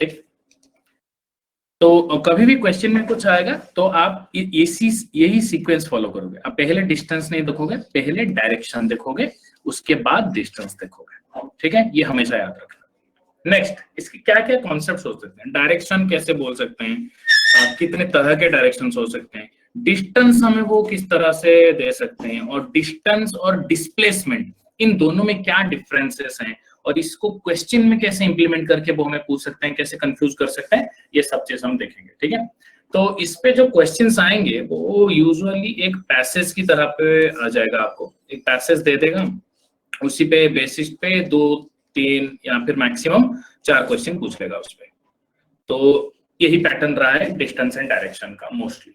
ठीक। तो कभी भी क्वेश्चन में कुछ आएगा तो आप यही सीक्वेंस फॉलो करोगे। आप पहले डिस्टेंस नहीं देखोगे, पहले डायरेक्शन देखोगे, उसके बाद डिस्टेंस देखोगे। ठीक है, ये हमेशा याद रखना। नेक्स्ट, इसके क्या क्या कॉन्सेप्ट हो सकते हैं? डायरेक्शन कैसे बोल सकते हैं, आप कितने तरह के डायरेक्शन हो सकते हैं, डिस्टेंस हमें वो किस तरह से दे सकते हैं, और डिस्टेंस और डिस्प्लेसमेंट इन दोनों में क्या डिफरेंसेस हैं, और इसको क्वेश्चन में कैसे इंप्लीमेंट करके वो हमें पूछ सकते हैं, कैसे कंफ्यूज कर सकते हैं, ये सब चीज हम देखेंगे। ठीक है, तो इस पे जो क्वेश्चंस आएंगे वो यूजुअली एक पैसेज की तरह पे आ जाएगा। आपको एक पैसेज दे देगा, उसी पे बेसिस पे 2, 3 या फिर मैक्सिमम 4 क्वेश्चन पूछ लेगा उस पे। तो यही पैटर्न रहा है डिस्टेंस एंड डायरेक्शन का मोस्टली।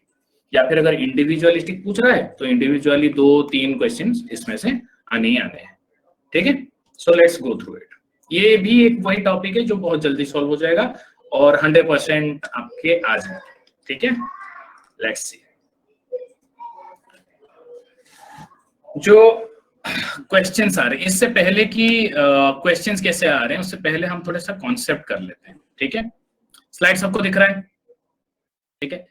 या फिर अगर इंडिविजुअलिस्टिक पूछ रहा है तो इंडिविजुअली 2-3 क्वेश्चंस इसमें से आने ही आने हैं। ठीक है, so let's go through it. ये भी एक वही टॉपिक है जो बहुत जल्दी सॉल्व हो जाएगा और 100% आपके आ जाएगा। ठीक है, लेट्स सी। जो क्वेश्चंस आ रहे हैं, इससे पहले कि क्वेश्चंस कैसे आ रहे हैं उससे पहले हम थोड़ा सा कॉन्सेप्ट कर लेते हैं। ठीक है, स्लाइड सबको दिख रहा है? ठीक है,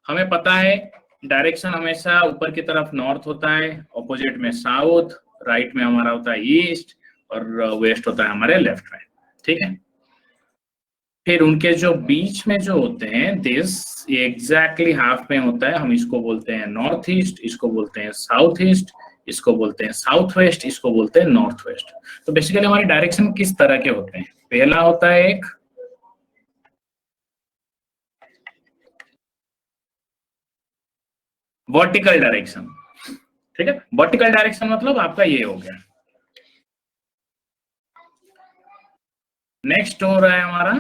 हमें पता है डायरेक्शन हमेशा ऊपर की तरफ नॉर्थ होता है, ऑपोजिट में साउथ, राइट में हमारा होता है ईस्ट, और वेस्ट होता है हमारे लेफ्ट में। ठीक है, फिर उनके जो बीच में जो होते हैं दिस, ये एग्जैक्टली हाफ में होता है। हम इसको बोलते हैं नॉर्थ ईस्ट, इसको बोलते हैं साउथ ईस्ट, इसको बोलते हैं साउथ वेस्ट, इसको बोलते हैं नॉर्थ वेस्ट। तो बेसिकली हमारी डायरेक्शन किस तरह के होते हैं? पहला होता है एक वर्टिकल डायरेक्शन। ठीक है, वर्टिकल डायरेक्शन मतलब आपका ये हो गया। नेक्स्ट हो रहा है हमारा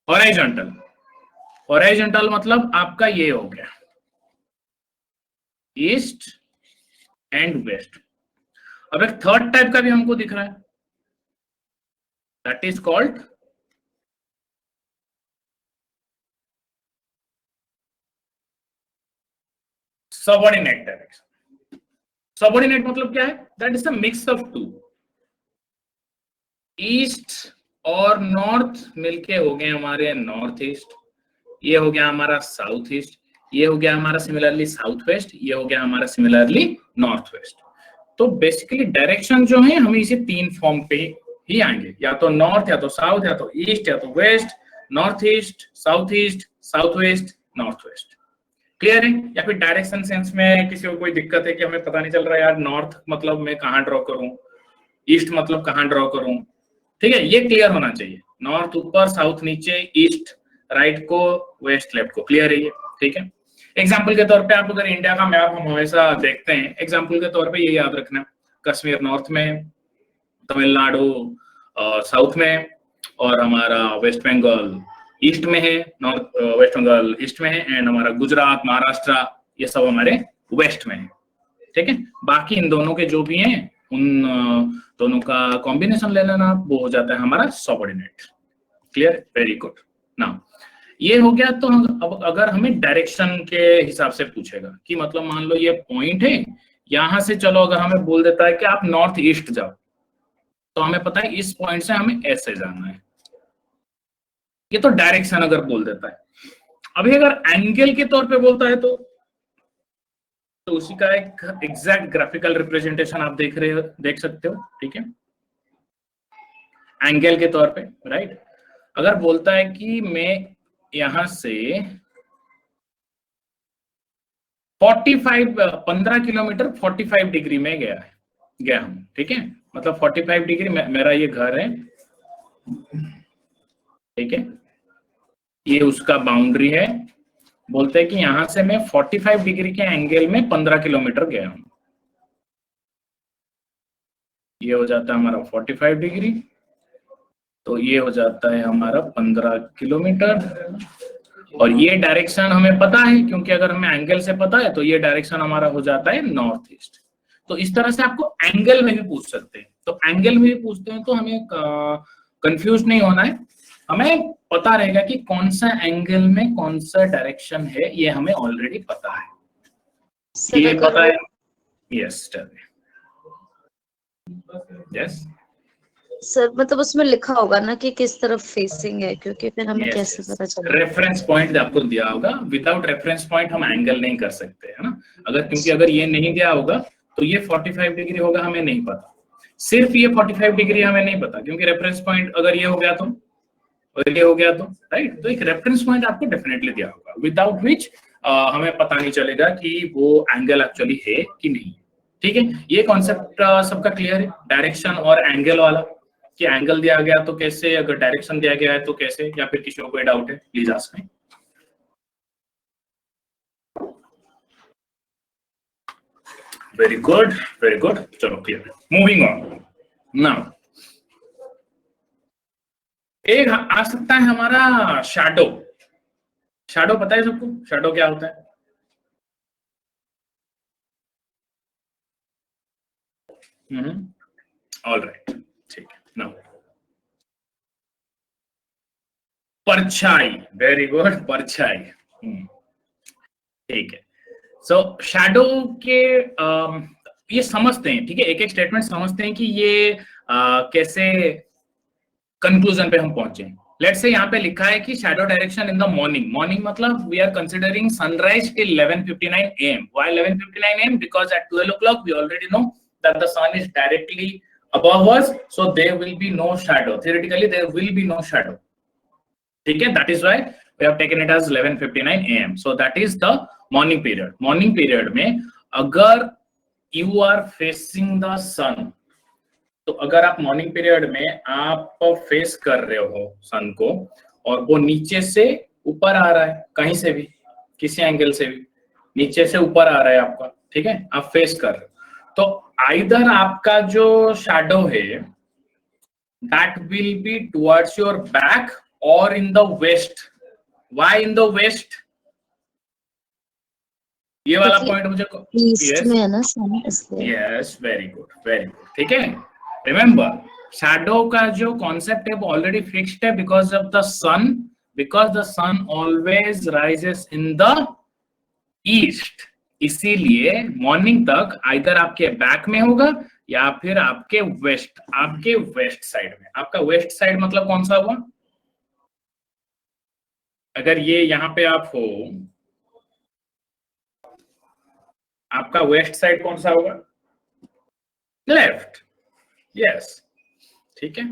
हॉरिजॉन्टल। हॉरिजॉन्टल मतलब आपका ये हो गया ईस्ट एंड वेस्ट। अब एक थर्ड टाइप का भी हमको दिख रहा है, that is called subordinate direction. Subordinate मतलब क्या है? That is a mix of two. East और नॉर्थ मिलके हो गए हमारे नॉर्थ ईस्ट, ये हो गया हमारा साउथ ईस्ट, ये हो गया हमारा सिमिलरली साउथ वेस्ट, ये हो गया हमारा सिमिलरली नॉर्थ वेस्ट। तो बेसिकली डायरेक्शन जो है हमें इसे 3 फॉर्म पे ही आएंगे, या तो नॉर्थ, या तो साउथ, या तो ईस्ट, या तो west. North east, south west, north west. Clear है? या फिर डायरेक्शन सेंस में किसी को कोई दिक्कत है कि हमें पता नहीं चल रहा है यार, नॉर्थ मतलब मैं कहाँ ड्रॉ करूं, ईस्ट मतलब कहाँ ड्रॉ करूं? ठीक है, ये क्लियर होना चाहिए। नॉर्थ ऊपर, साउथ नीचे, ईस्ट राइट को, वेस्ट लेफ्ट को। क्लियर है ये? ठीक है, एग्जाम्पल के तौर पे आप अगर इंडिया का मैप हम हमेशा देखते हैं, एग्जाम्पल के तौर पे ये याद रखना, कश्मीर नॉर्थ में, तमिलनाडु साउथ में, और हमारा वेस्ट बंगाल ईस्ट में है, नॉर्थ वेस्ट बंगाल ईस्ट में है, एंड हमारा गुजरात, महाराष्ट्र, ये सब हमारे वेस्ट में है। ठीक है, बाकी इन दोनों के जो भी हैं उन दोनों का कॉम्बिनेशन ले लेना, वो हो जाता है हमारा subordinate. Clear? Very good. Now ये हो गया। तो अब अगर हमें डायरेक्शन के हिसाब से पूछेगा कि मतलब मान लो ये पॉइंट है, यहां से चलो अगर हमें बोल देता है कि आप नॉर्थ ईस्ट जाओ, तो हमें पता है इस पॉइंट से हमें ऐसे जाना है। ये तो डायरेक्शन अगर बोल देता है। अभी अगर एंगल के तौर पे बोलता है तो उसी का एक एग्जैक्ट ग्राफिकल रिप्रेजेंटेशन आप देख सकते हो। ठीक है, एंगल के तौर पे, राइट। अगर बोलता है कि मैं यहां से 15 किलोमीटर 45 डिग्री में गया हूं। ठीक है, मतलब 45 डिग्री मेरा ये घर है। ठीक है, ये उसका बाउंड्री है। बोलते हैं कि यहां से मैं 45 डिग्री के एंगल में 15 किलोमीटर गया हूं। ये हो जाता है हमारा 45 डिग्री, तो ये हो जाता है हमारा 15 किलोमीटर। और ये डायरेक्शन हमें पता है, क्योंकि अगर हमें एंगल से पता है तो ये डायरेक्शन हमारा हो जाता है नॉर्थ ईस्ट। तो इस तरह से आपको एंगल में भी पूछ सकते हैं। तो एंगल में भी पूछते हैं तो हमें कंफ्यूज नहीं होना है, हमें पता रहेगा कि कौन सा एंगल में कौन सा डायरेक्शन है, ये हमें ऑलरेडी पता है। ये पता है? यस, यस सर मतलब उसमें लिखा होगा ना कि किस तरफ फेसिंग है, क्योंकि फिर हमें कैसे पता चलेगा? रेफरेंस पॉइंट आपको दिया होगा, विदाउट रेफरेंस पॉइंट हम एंगल नहीं कर सकते, है ना। अगर क्योंकि अगर ये नहीं दिया होगा तो ये 45 डिग्री होगा, हमें नहीं पता। सिर्फ ये 45 डिग्री हमें नहीं पता, क्योंकि रेफरेंस पॉइंट अगर ये हो गया तो, और ये हो गया तो, राइट। तो एक रेफरेंस पॉइंट आपको डेफिनेटली दिया होगा, विदाउट विच हमें पता नहीं चलेगा कि वो एंगल एक्चुअली है कि नहीं। ठीक है, ये कॉन्सेप्ट सबका क्लियर है, डायरेक्शन और एंगल वाला, कि एंगल दिया गया तो कैसे, अगर डायरेक्शन दिया गया है तो कैसे, या फिर किसी को कोई डाउट है please ask me. Very good, very good, चलो क्लियर। मूविंग ऑन नाउ, एक आ सकता है हमारा शैडो। शैडो पता है सबको, शैडो क्या होता है? ऑल राइट, ठीक है। नाउ परछाई, वेरी गुड, परछाई। ठीक है, सो शैडो के ये समझते हैं, ठीक है, एक एक स्टेटमेंट समझते हैं कि ये कैसे कंक्लूजन पे हम पहुंचे। लेट्स से यहाँ पे लिखा है कि shadow direction in the morning, morning मतलब we are considering sunrise till 11:59 AM। Why 11:59 AM? Because at 12 o'clock we already know that the sun is directly above us, so there will be no shadow, theoretically there will be no shadow, ठीक है। that is why we have taken it as 11:59 AM, so that is the morning period। morning period में अगर you are facing the sun, तो अगर आप morning period में आप face कर रहे हो सन को, और वो नीचे से ऊपर आ रहा है, कहीं से भी, किसी एंगल से भी नीचे से ऊपर आ रहा है आपका, ठीक है, आप फेस कर रहे हो, तो आइदर आपका जो शैडो है that will be towards your back और in the west. Why in the west? ये वाला पॉइंट मुझे ईस्ट में है ना सन, इसलिए। Yes, very good, very good, ठीक है। रिमेंबर, शैडो का जो कॉन्सेप्ट है वो ऑलरेडी फिक्स्ड है, because of the sun, because the sun always rises in the east. इसीलिए मॉर्निंग तक आइदर आपके बैक में होगा या फिर आपके वेस्ट साइड में। आपका वेस्ट साइड मतलब कौन सा हुआ? अगर ये यहाँ पे आप हो, आपका वेस्ट साइड कौन सा होगा? लेफ्ट, यस, ठीक है,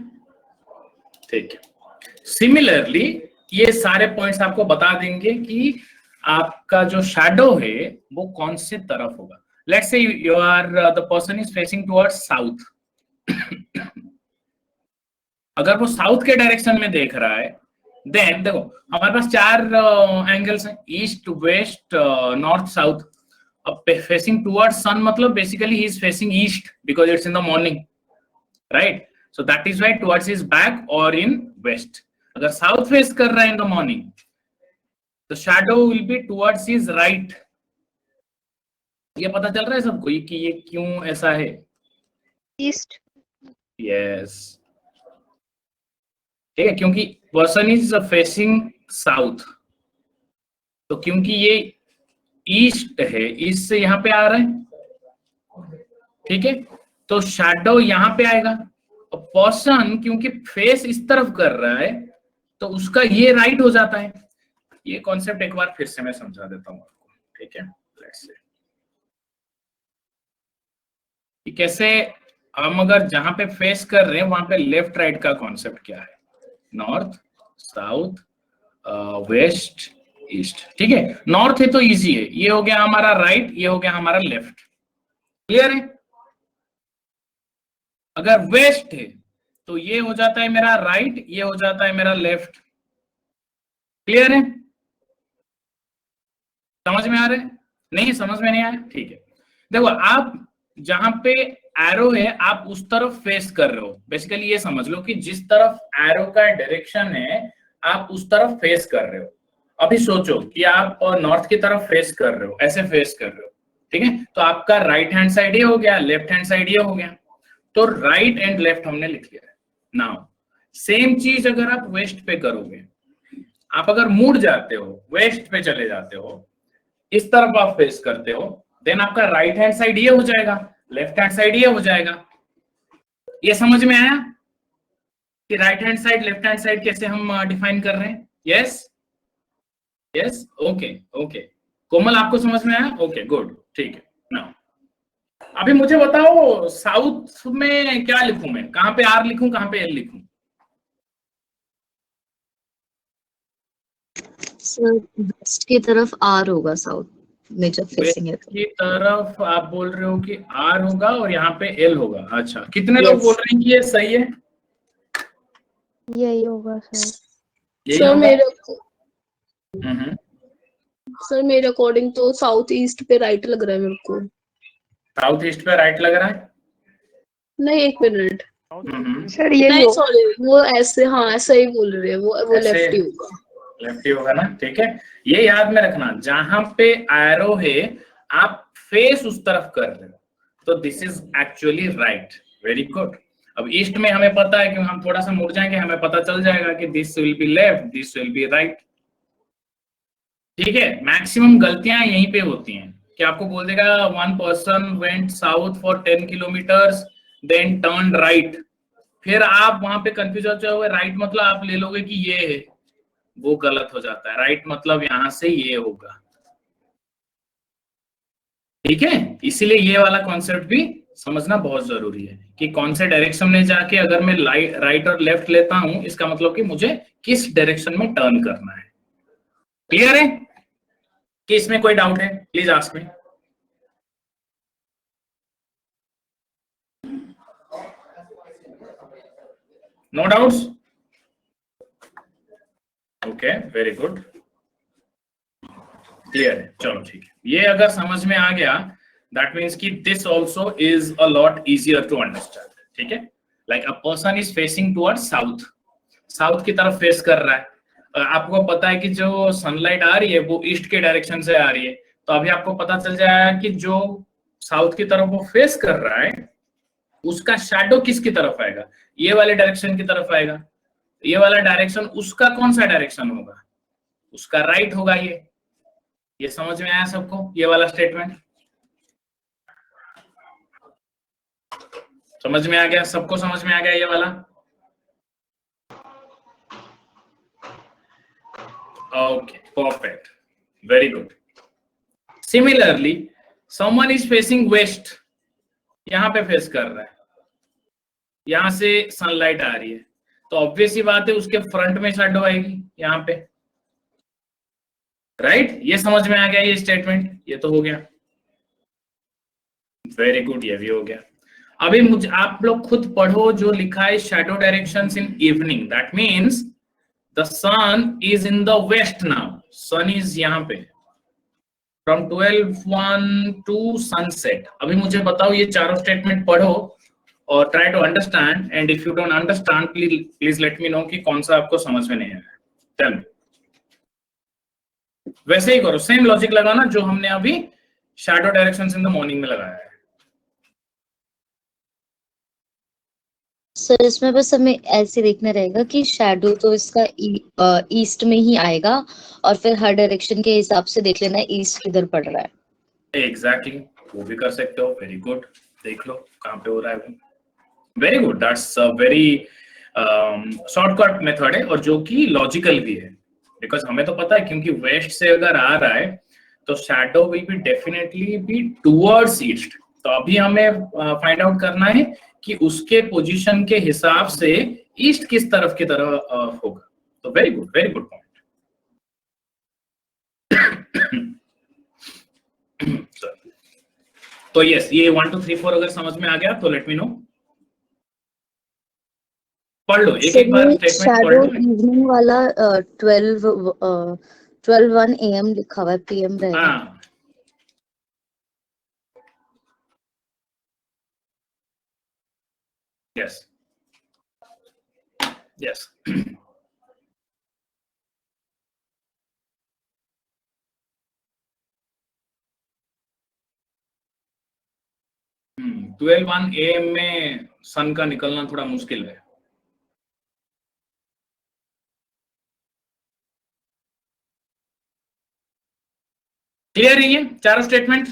ठीक है। सिमिलरली ये सारे पॉइंट्स आपको बता देंगे कि आपका जो शैडो है वो कौन से तरफ होगा। Let's say you are the person is facing towards south. अगर वो साउथ के डायरेक्शन में देख रहा है, देन देखो हमारे पास चार एंगल्स हैं, ईस्ट, वेस्ट, नॉर्थ, साउथ। अब फेसिंग टुवर्ड्स सन मतलब basically he is facing east because it's in the morning, right. So that is why towards his back और इन वेस्ट। अगर साउथ फेस कर रहा है इन the morning, the shadow will be towards his right. ये पता चल रहा है सबको कि ये क्यों ऐसा है? ईस्ट, यस, ठीक है, क्योंकि पर्सन इज फेसिंग साउथ, तो क्योंकि ये ईस्ट है, ईस्ट से यहाँ पे आ रहा है, ठीक है, तो शैडो यहाँ पे आएगा। और पर्सन क्योंकि फेस इस तरफ कर रहा है तो उसका ये राइट हो जाता है। ये कॉन्सेप्ट एक बार फिर से मैं समझा देता हूँ आपको, ठीक है। लेट्स से कैसे हम अगर जहां पे फेस कर रहे हैं वहां पे लेफ्ट राइट का कॉन्सेप्ट क्या है? नॉर्थ, साउथ, वेस्ट, ईस्ट, ठीक है। नॉर्थ है तो इजी है, ये हो गया हमारा राइट, ये हो गया हमारा लेफ्ट, क्लियर है। अगर वेस्ट है तो ये हो जाता है मेरा राइट, ये हो जाता है मेरा लेफ्ट, क्लियर है। समझ में आ रहा है? नहीं, समझ में नहीं आया, ठीक है। देखो आप जहां पे एरो है आप उस तरफ फेस कर रहे हो, बेसिकली ये समझ लो कि जिस तरफ एरो का डायरेक्शन है आप उस तरफ फेस कर रहे हो। अभी सोचो कि आप नॉर्थ की तरफ फेस कर रहे हो, ऐसे फेस कर रहे हो, ठीक है, तो आपका राइट हैंड साइड ये हो गया, लेफ्ट हैंड साइड ये हो गया, तो राइट एंड लेफ्ट हमने लिख लिया है। नाउ सेम चीज अगर आप वेस्ट पे करोगे, आप अगर मुड़ जाते हो, वेस्ट पे चले जाते हो, इस तरफ आप फेस करते हो, देन आपका राइट हैंड साइड ये हो जाएगा, लेफ्ट हैंड साइड ये हो जाएगा, ये समझ में आया कि right hand side left hand side कैसे हम डिफाइन कर रहे हैं? Yes yes, okay okay. Komal आपको समझ में आया? ओके गुड, ठीक है। नाउ अभी मुझे बताओ साउथ में क्या लिखूं मैं, कहां पे आर लिखूं कहां पे एल लिखूं? सर वेस्ट की तरफ आर होगा साउथ में जब वेस्ट फेसिंग है तो। की तरफ आप बोल रहे हो कि आर होगा और यहाँ पे एल होगा। अच्छा, कितने लोग Yes. बोल रहे हैं कि ये सही है? यही होगा सर। यही सर होगा? मेरे हम्म, सर मेरे अकॉर्डिंग तो साउथ ईस्ट पे राइट लग रहा है मेरे को। साउथ ईस्ट पे राइट लग रहा है? नहीं, एक मिनट। सर यही नहीं हो सॉरी, वो ऐसे, हाँ ऐसा ही बोल रहे हैं, वो ऐसे लेफ्ट ही होगा। लेफ्ट ही होगा ना, ठीक है। ये याद में रखना, जहां पे एरो है आप फेस उस तरफ कर रहे हो, तो this is actually right. Very good. अब ईस्ट में हमें पता है कि हम थोड़ा सा मुड़ जाएंगे, हमें पता चल जाएगा कि this will be left, this will B right. ठीक है, मैक्सिमम गलतियां यहीं पे होती हैं कि आपको बोल देगा one person went south for 10 kilometres then turn right, फिर आप वहां पे कंफ्यूज हो जाओगे। राइट मतलब आप ले लोगे कि ये है, वो गलत हो जाता है। राइट मतलब यहां से ये होगा, ठीक है। इसीलिए ये वाला कॉन्सेप्ट भी समझना बहुत जरूरी है कि कौन से डायरेक्शन में जाके अगर मैं राइट और लेफ्ट लेता हूं, इसका मतलब कि मुझे किस डायरेक्शन में टर्न करना है। क्लियर है कि इसमें कोई डाउट है? Please ask me. No doubts? Okay, very good, clear है। चलो ठीक है, ये अगर समझ में आ गया दैट मीन्स कि this also is a lot easier to understand. ठीक है, like a person is facing toward south, south की तरफ फेस कर रहा है। आपको पता है कि जो सनलाइट आ रही है वो ईस्ट के डायरेक्शन से आ रही है, तो अभी आपको पता चल जाएगा कि जो साउथ की तरफ वो फेस कर रहा है उसका शैडो किसकी तरफ आएगा? ये वाले डायरेक्शन की तरफ आएगा। ये वाला डायरेक्शन उसका कौन सा डायरेक्शन होगा? उसका राइट होगा। ये समझ में आया सबको? ये वाला स्टेटमेंट समझ में आ गया? सबको समझ में आ गया ये वाला? Okay, perfect, very good. Similarly someone is facing west, यहां पे फेस कर रहा है, यहां से सनलाइट आ रही है, तो ऑब्वियस ही बात है उसके फ्रंट में शैडो आएगी यहाँ पे, राइट? ये समझ में आ गया ये स्टेटमेंट? ये तो हो गया, वेरी गुड, ये भी हो गया। अभी मुझे आप लोग खुद पढ़ो जो लिखा है shadow directions in evening, that means the sun is in the west now, sun is यहाँ पे फ्रॉम 12:01 टू सनसेट। अभी मुझे बताओ ये चारों स्टेटमेंट पढ़ो और try to understand, and if you don't understand please let me know कि कौन सा आपको समझ में नहीं आया। चल वैसे ही करो, सेम लॉजिक लगाना जो हमने अभी shadow directions in the morning में लगाया है। सर इसमें बस हमें ऐसे देखना रहेगा कि शैडो तो इसका ईस्ट में ही आएगा, और फिर हर डायरेक्शन के हिसाब से देख लेना ईस्ट किधर पड़ रहा है। एग्जैक्टली, वो भी कर सकते हो। वेरी गुड, देख लो कहाँ पे हो रहा है वो। Very good, that's a very shortcut method है और जो कि लॉजिकल भी है, बिकॉज हमें तो पता है क्योंकि वेस्ट से अगर आ रहा है तो shadow will be definitely be towards east. तो अभी हमें फाइंड आउट करना है कि उसके पोजीशन के हिसाब से ईस्ट किस तरफ की तरफ होगा। तो वेरी गुड पॉइंट। तो यस, ये 1 2 3 4 अगर समझ में आ गया तो लेट मी नो। पढ़ लो एक बार स्टेटमेंट पढ़ शैडो लो। इवनिंग वाला 12:01 AM लिखा हुआ है, PM रहेगा। हाँ, यस यस। 12:01 AM में सन का निकलना थोड़ा मुश्किल है। क्लियर है ये चारों statement?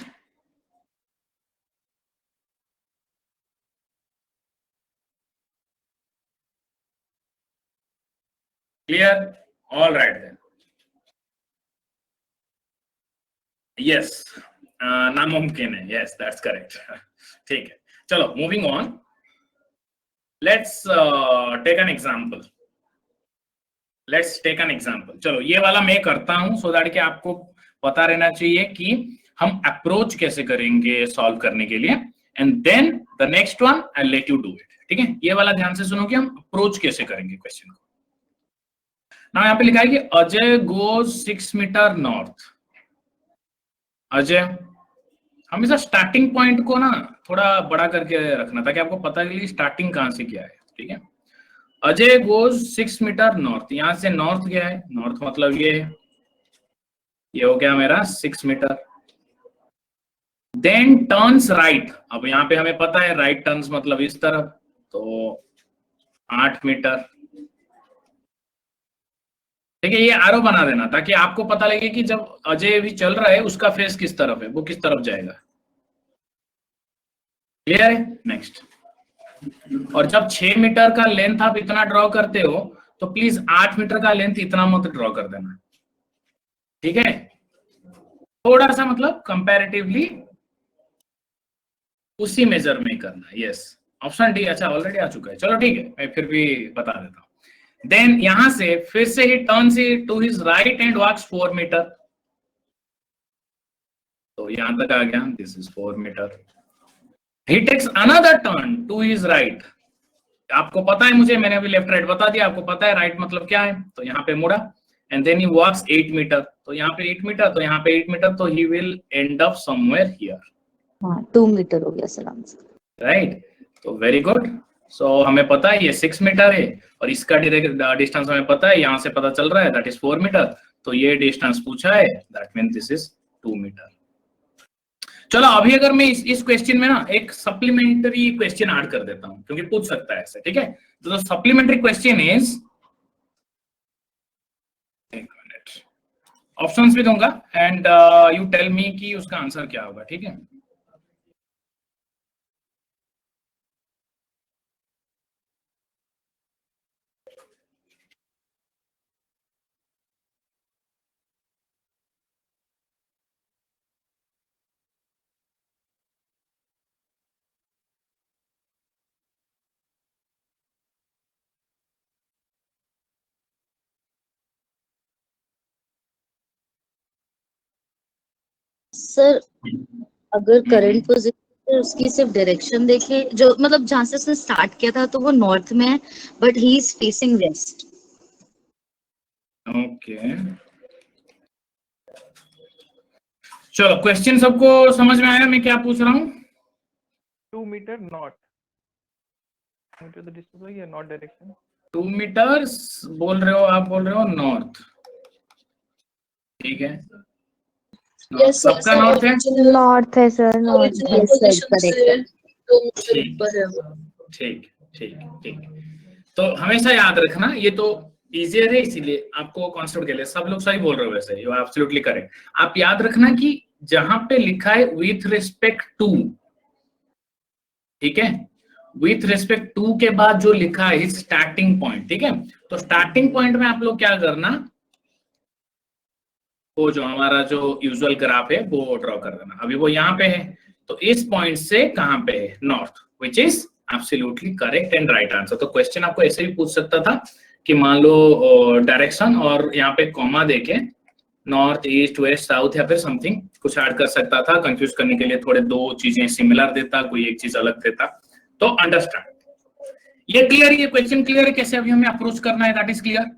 Clear? All right then, yes, नामुमकिन है, यस दैट्स करेक्ट। ठीक है, चलो moving on, let's take an example. Let's take an example. चलो ये वाला मैं करता हूं सो दैट कि आपको पता रहना चाहिए कि हम अप्रोच कैसे करेंगे सॉल्व करने के लिए, and then the next one I let you do it. ठीक है, ये वाला ध्यान से सुनो कि हम अप्रोच कैसे करेंगे क्वेश्चन को। ना यहाँ पे लिखा है कि Ajay goes 6 metre north. Ajay, हमेशा स्टार्टिंग पॉइंट को ना थोड़ा बड़ा करके रखना ताकि आपको पता चले स्टार्टिंग कहां से क्या है। ठीक है, अजय गोज 6 मीटर नॉर्थ, यहां से नॉर्थ गया है, नॉर्थ मतलब ये है, ये हो गया मेरा 6 मीटर। देन टर्न्स राइट, अब यहाँ पे हमें पता है राइट टर्न्स मतलब इस तरफ, तो 8 मीटर। ठीक है, ये एरो बना देना ताकि आपको पता लगे कि जब अजय भी चल रहा है उसका फेस किस तरफ है, वो किस तरफ जाएगा। क्लियर है? नेक्स्ट, और जब 6 मीटर का लेंथ आप इतना ड्रॉ करते हो तो प्लीज 8 मीटर का लेंथ इतना मत ड्रॉ कर देना। ठीक है, थोड़ा सा मतलब कंपैरेटिवली उसी मेजर में करना। यस, ऑप्शन डी अच्छा ऑलरेडी आ चुका है, चलो ठीक है मैं फिर भी बता देता हूं। देन यहां से फिर से he turns to his right and walks 4 metre, तो यहां तक आ गया, this is 4 metre. He takes another turn to his right, आपको पता है, मुझे मैंने अभी लेफ्ट राइट बता दिया, आपको पता है राइट मतलब क्या है, तो यहाँ पे मुड़ा, and then he walks 8 metre, तो यहाँ पे 8 मीटर, तो यहाँ पे 8 मीटर, तो he will and up somewhere here. हाँ 2 मीटर हो गया सर आंसर। राइट, तो वेरी गुड। सो हमें पता है ये 6 मीटर है और इसका डिस्टेंस हमें पता है, यहां से पता चल रहा है दैट इज 4 मीटर, तो ये डिस्टेंस पूछा है that mean this is 2 metre. चलो अभी अगर मैं इस क्वेश्चन में ना एक सप्लीमेंट्री क्वेश्चन ऐड कर देता हूं क्योंकि पूछ सकता है ऐसे। ठीक है, तो सप्लीमेंट्री क्वेश्चन इज, एक मिनट ऑप्शंस भी दूंगा एंड यू टेल मी कि उसका आंसर क्या होगा। ठीक है, सर अगर करंट पोजीशन उसकी सिर्फ डायरेक्शन देखें, जो मतलब जहां से उसने स्टार्ट किया था तो वो नॉर्थ में है, but he is facing west. Okay चलो क्वेश्चन सबको समझ में आया मैं क्या पूछ रहा हूँ? 2 metre not, metre the distance हो या नॉट डायरेक्शन। 2 मीटर्स बोल रहे हो आप, बोल रहे हो नॉर्थ। ठीक है, यस सबका नॉर्थ है। नॉर्थ है सर, नॉर्थ। ओरिजिनल पोजीशन से 2 मीटर ऊपर है वो। ठीक ठीक ठीक, तो हमेशा याद रखना, ये तो इजियर है इसीलिए आपको कॉन्सेप्ट के लिए सब लोग सही बोल रहे हो, वैसे यू आर एब्सोल्युटली करेक्ट। आप याद रखना कि जहां पे लिखा है विथ रिस्पेक्ट टू, ठीक है, विथ रिस्पेक्ट टू के बाद जो लिखा है स्टार्टिंग पॉइंट, ठीक है, तो स्टार्टिंग पॉइंट में आप लोग क्या करना, वो जो हमारा जो यूजुअल ग्राफ है वो ड्रॉ कर देना। अभी वो यहाँ पे है, तो इस पॉइंट से कहां पे है, north, which is absolutely correct and right answer. तो क्वेश्चन आपको ऐसे भी पूछ सकता था कि मान लो डायरेक्शन और यहाँ पे कॉमा देके नॉर्थ ईस्ट वेस्ट साउथ या फिर समथिंग कुछ ऐड कर सकता था, कंफ्यूज करने के लिए थोड़े दो चीजें सिमिलर देता, कोई एक चीज अलग देता, तो अंडरस्टैंड। ये क्लियर, ये क्वेश्चन क्लियर है कैसे अभी हमें अप्रोच करना है, that is clear.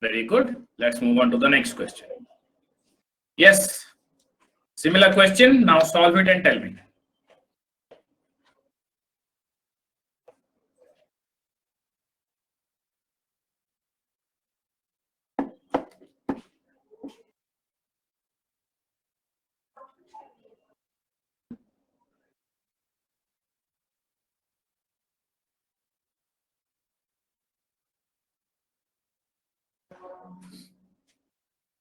Very good. Let's move on to the next question. Yes, similar question. Now solve it and tell me.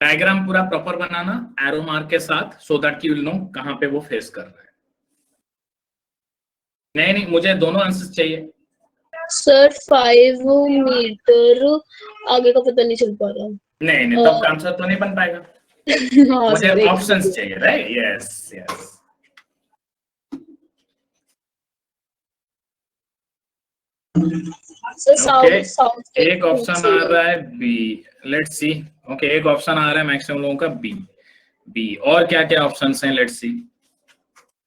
Diagram पूरा प्रॉपर बनाना एरो मार्क के साथ, so that you will know कहां पे वो face कर रहा है। नहीं नहीं, मुझे दोनों आंसर्स चाहिए। सर 5 मीटर आगे का पता नहीं चल पा रहा। नहीं नहीं, तब आंसर तो नहीं बन पाएगा। हाँ मुझे सर, एक ऑप्शंस चाहिए, right? Yes yes. Sir south Okay, south एक ऑप्शन आ रहा है बी, लेट्स सी। ओके, एक ऑप्शन आ रहा है मैक्सिमम लोगों का बी। बी और क्या क्या ऑप्शंस हैं, let's see.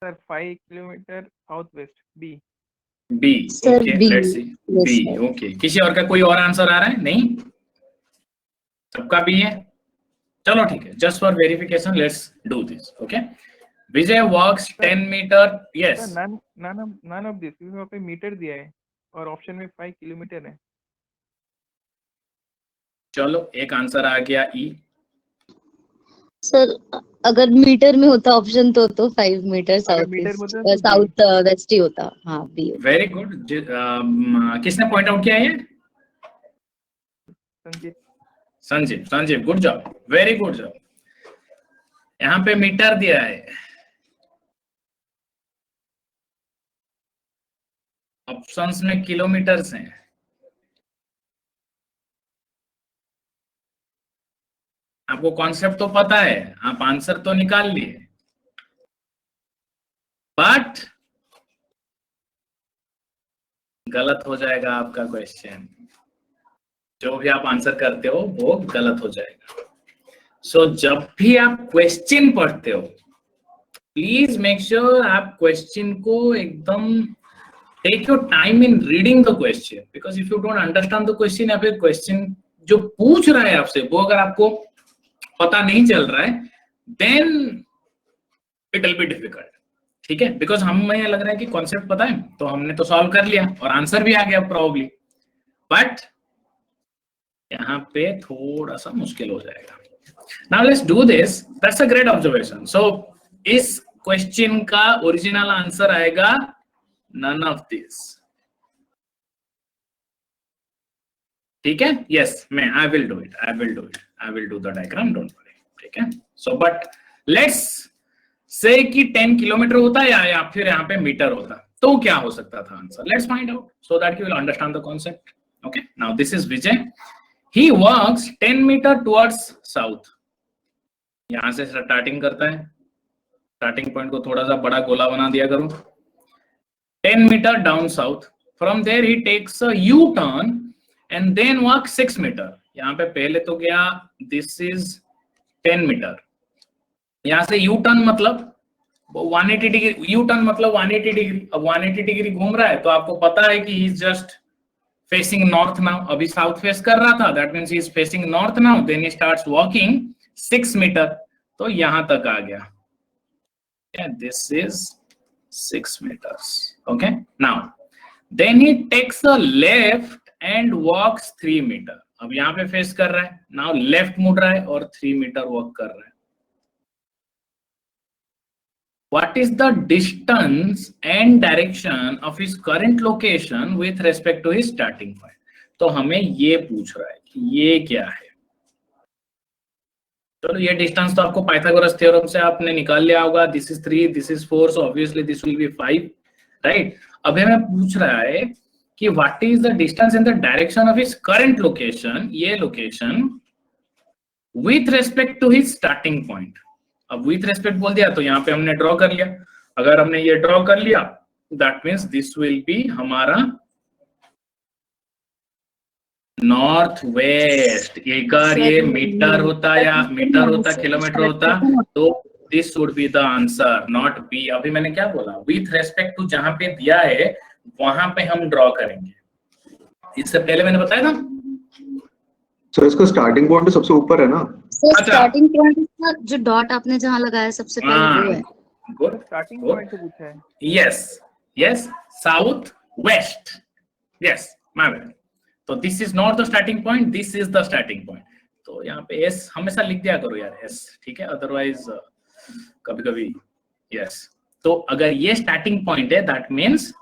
Sir 5 kilometre south west, B. B, sir okay B. Let's see. B, okay. किसी और का कोई और आंसर आ रहा है? नहीं, सबका बी है। चलो ठीक है, just for verification let's do this. Okay, Vijay walks 10 metre. Yes, sir none of this, क्योंकि वहाँ पे मीटर दिया है और ऑप्शन में 5 किलोमीटर है। चलो एक आंसर आ गया ई। सर अगर मीटर में होता ऑप्शन तो 5 मीटर अगर साउथ मीटर ईस्ट, बोलते तो B। साउथ वेस्ट ही होता। हाँ बी। Very good. किसने पॉइंट आउट किया है ये? Sanjeet. Sanjeev, Sanjeev, good job, very good job. यहाँ पे मीटर दिया है, ऑप्शंस में किलोमीटर्स हैं। आपको कॉन्सेप्ट तो पता है, आप आंसर तो निकाल लिए, बट गलत हो जाएगा आपका क्वेश्चन। जो भी आप आंसर करते हो वो गलत हो जाएगा। सो जब भी आप क्वेश्चन पढ़ते हो, प्लीज मेक श्योर आप क्वेश्चन को एकदम take your time in reading the question, because if you don't understand the question या फिर क्वेश्चन जो पूछ रहा है आपसे वो अगर आपको पता नहीं चल रहा है, then it will be difficult. ठीक है, बिकॉज हमें लग रहा है कि कॉन्सेप्ट पता है तो हमने तो सॉल्व कर लिया और आंसर भी आ गया प्रोबेबली, बट यहाँ पे थोड़ा सा मुश्किल हो जाएगा। Now let's do this. That's a great observation. So इस क्वेश्चन का ओरिजिनल आंसर आएगा नन ऑफ दिस। ठीक है, यस, मैं I will do it, I will do the diagram, don't worry. ठीक है, सो बट लेट्स से कि 10 kilometre होता या फिर यहाँ पे मीटर होता तो क्या हो सकता था answer. Let's find out so that you will understand the concept. Okay, now this is Vijay. He works 10 metre towards south. यहां से स्टार्टिंग करता है, स्टार्टिंग पॉइंट को थोड़ा सा बड़ा गोला बना दिया करो। 10 metre down south, from there he takes a U turn and then walk 6 metre. यहाँ पे पहले तो गया, दिस इज 10 मीटर। यहां से यू टर्न मतलब 180 डिग्री, यू टर्न मतलब 180 डिग्री। अब 180 डिग्री घूम रहा है तो आपको पता है कि he is just facing north now. अभी साउथ फेस कर रहा था, that means he is facing north now. Then he starts walking 6 metre, तो यहां तक आ गया। This is 6 meters. Okay, now then he takes a left and walks 3 meter. अब यहाँ पे फेस कर रहा है, now लेफ्ट मुड़ रहा है और 3 मीटर वॉक कर रहा है। What is the distance and direction of his current location with respect to his starting point? तो हमें ये पूछ रहा है कि ये क्या है। चलो ये डिस्टेंस तो आपको पाइथागोरस थ्योरम से आपने निकाल लिया होगा। This is 3, this is 4, so obviously this will be 5, right. अब हमें पूछ रहा है कि what is the distance in the direction of his current location, ये location, with respect to his starting point. अब विथ रेस्पेक्ट बोल दिया तो यहाँ पे हमने ड्रॉ कर लिया। अगर हमने ये ड्रॉ कर लिया that means this will B हमारा नॉर्थ वेस्ट। अगर ये मीटर होता या मीटर होता, किलोमीटर होता, तो this would be the answer, not be. अभी मैंने क्या बोला, विथ रेस्पेक्ट टू जहां पे दिया है वहां पे हम ड्रॉ करेंगे। इससे पहले मैंने बताया था सर इसका स्टार्टिंग पॉइंट तो सबसे ऊपर है ना। सर स्टार्टिंग पॉइंट का जो डॉट आपने जहां लगाया सबसे पहले वो है। गुड, स्टार्टिंग पॉइंट से पूछा है। Yes yes, south west, yes my bad. तो this is not the starting point, this is the starting point. तो यहाँ पे एस हमेशा लिख दिया करो यार, एस, ठीक है, अदरवाइज कभी कभी यस। तो अगर ये स्टार्टिंग पॉइंट है that means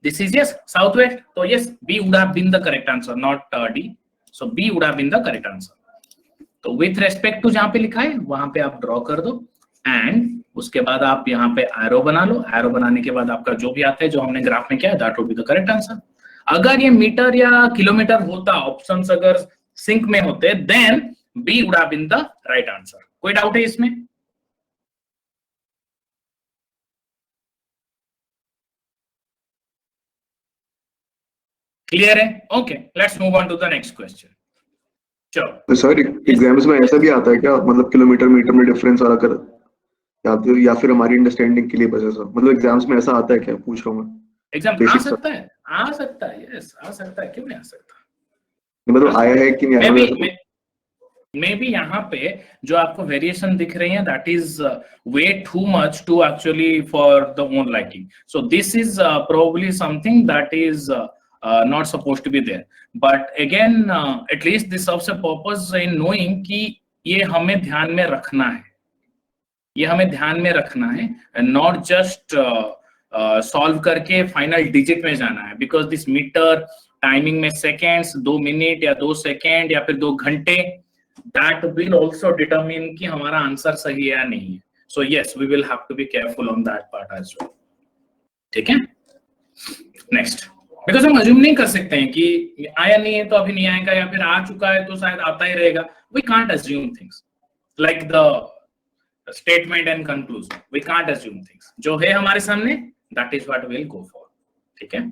this is yes south west, तो yes B would have been the correct answer, not D. So B would have been the correct answer. तो विथ रेस्पेक्ट टू जहां पे लिखा है वहां पे आप ड्रॉ कर दो एंड उसके बाद आप यहाँ पे एरो बना लो। एरो बनाने के बाद आपका जो भी आता है जो हमने ग्राफ में किया that would be the correct answer. अगर ये मीटर या किलोमीटर होता, ऑप्शंस अगर सिंक में होते, then B would have been the right answer. कोई डाउट है इसमें? क्लियर है? Okay, let's move on to the next question. चलो तो सर एग्जाम्स में ऐसा भी आता है क्या, मतलब किलोमीटर मीटर में डिफरेंस वाला कर, या फिर हमारी अंडरस्टैंडिंग के लिए बस ऐसा, मतलब एग्जाम्स में ऐसा आता है क्या, पूछ रहा हूँ मैं। एग्जाम आ Basic सकता है, आ सकता है, यस आ सकता है, क्यों नहीं आ सकता? मतलब आया है कि नहीं आया, मतलब ऐसा मे बी यहाँ पे जो आपको वेरिएशन दिख रही है, that is way too much to actually for the own liking, so this is probably something that is not supposed to be there, but again at least this serves a purpose in knowing कि ये हमें ध्यान में रखना है, ये हमें ध्यान में रखना है, नॉट जस्ट सॉल्व करके फाइनल डिजिट में जाना है, बिकॉज दिस मीटर टाइमिंग में सेकेंड्स, 2 मिनट या 2 सेकेंड या फिर 2 घंटे, दैट विल ऑल्सो डिटरमिन कि हमारा आंसर सही है या नहीं है। So yes, we will have to be careful on that part as well. ठीक है, नेक्स्ट, बिकॉज हम अज्यूम नहीं कर सकते हैं कि आया नहीं है तो अभी नहीं आएगा, या फिर आ चुका है तो शायद आता ही रहेगा। We can't assume things like the statement and conclusion, we can't assume things, जो है हमारे सामने that is what will go for. ठीक है,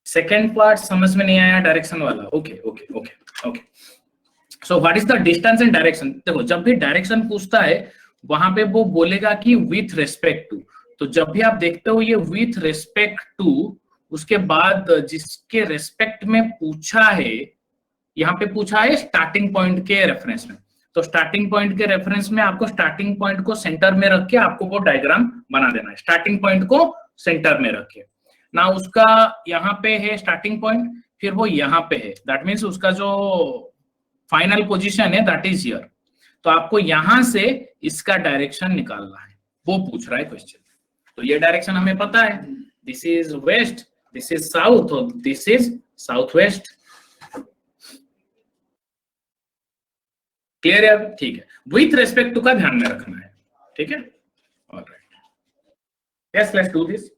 सेकेंड पार्ट समझ में नहीं आया, डायरेक्शन वाला। Okay okay okay okay, so what is the distance and direction. देखो, जब भी डायरेक्शन पूछता है वहां पे वो बोलेगा कि विथ रेस्पेक्ट टू, तो जब भी आप देखते हो ये विथ रेस्पेक्ट टू, उसके बाद जिसके रेस्पेक्ट में पूछा है, यहाँ पे पूछा है स्टार्टिंग पॉइंट के रेफरेंस में, तो स्टार्टिंग पॉइंट के रेफरेंस में आपको स्टार्टिंग पॉइंट को सेंटर में रख के आपको वो डायग्राम बना देना है। स्टार्टिंग पॉइंट को सेंटर में रख के ना, उसका यहाँ पे है स्टार्टिंग पॉइंट, फिर वो यहाँ पे है, दैट मीन्स उसका जो फाइनल पोजीशन है दैट इज हियर, तो आपको यहां से इसका डायरेक्शन निकालना है, वो पूछ रहा है क्वेश्चन। तो ये डायरेक्शन हमें पता है, this is west, this is south और this is south west. Clear है? ठीक है, विथ रेस्पेक्ट टू का ध्यान में रखना है। ठीक है, alright, yes, let's do this.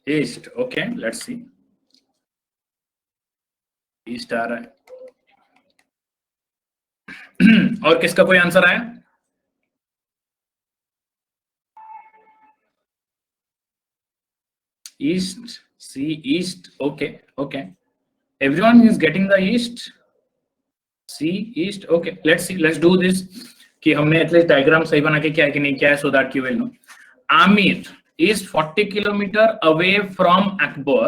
East, okay, let's see, east आ रहा है। और किसका कोई आंसर आया? East, see east, okay okay, everyone is getting the east, see east, okay, let's see, let's do this, कि हमने एटलीस्ट डायग्राम सही बना के क्या है कि नहीं क्या है, so that you will know. Aamir is 40 kilometer away from Akbar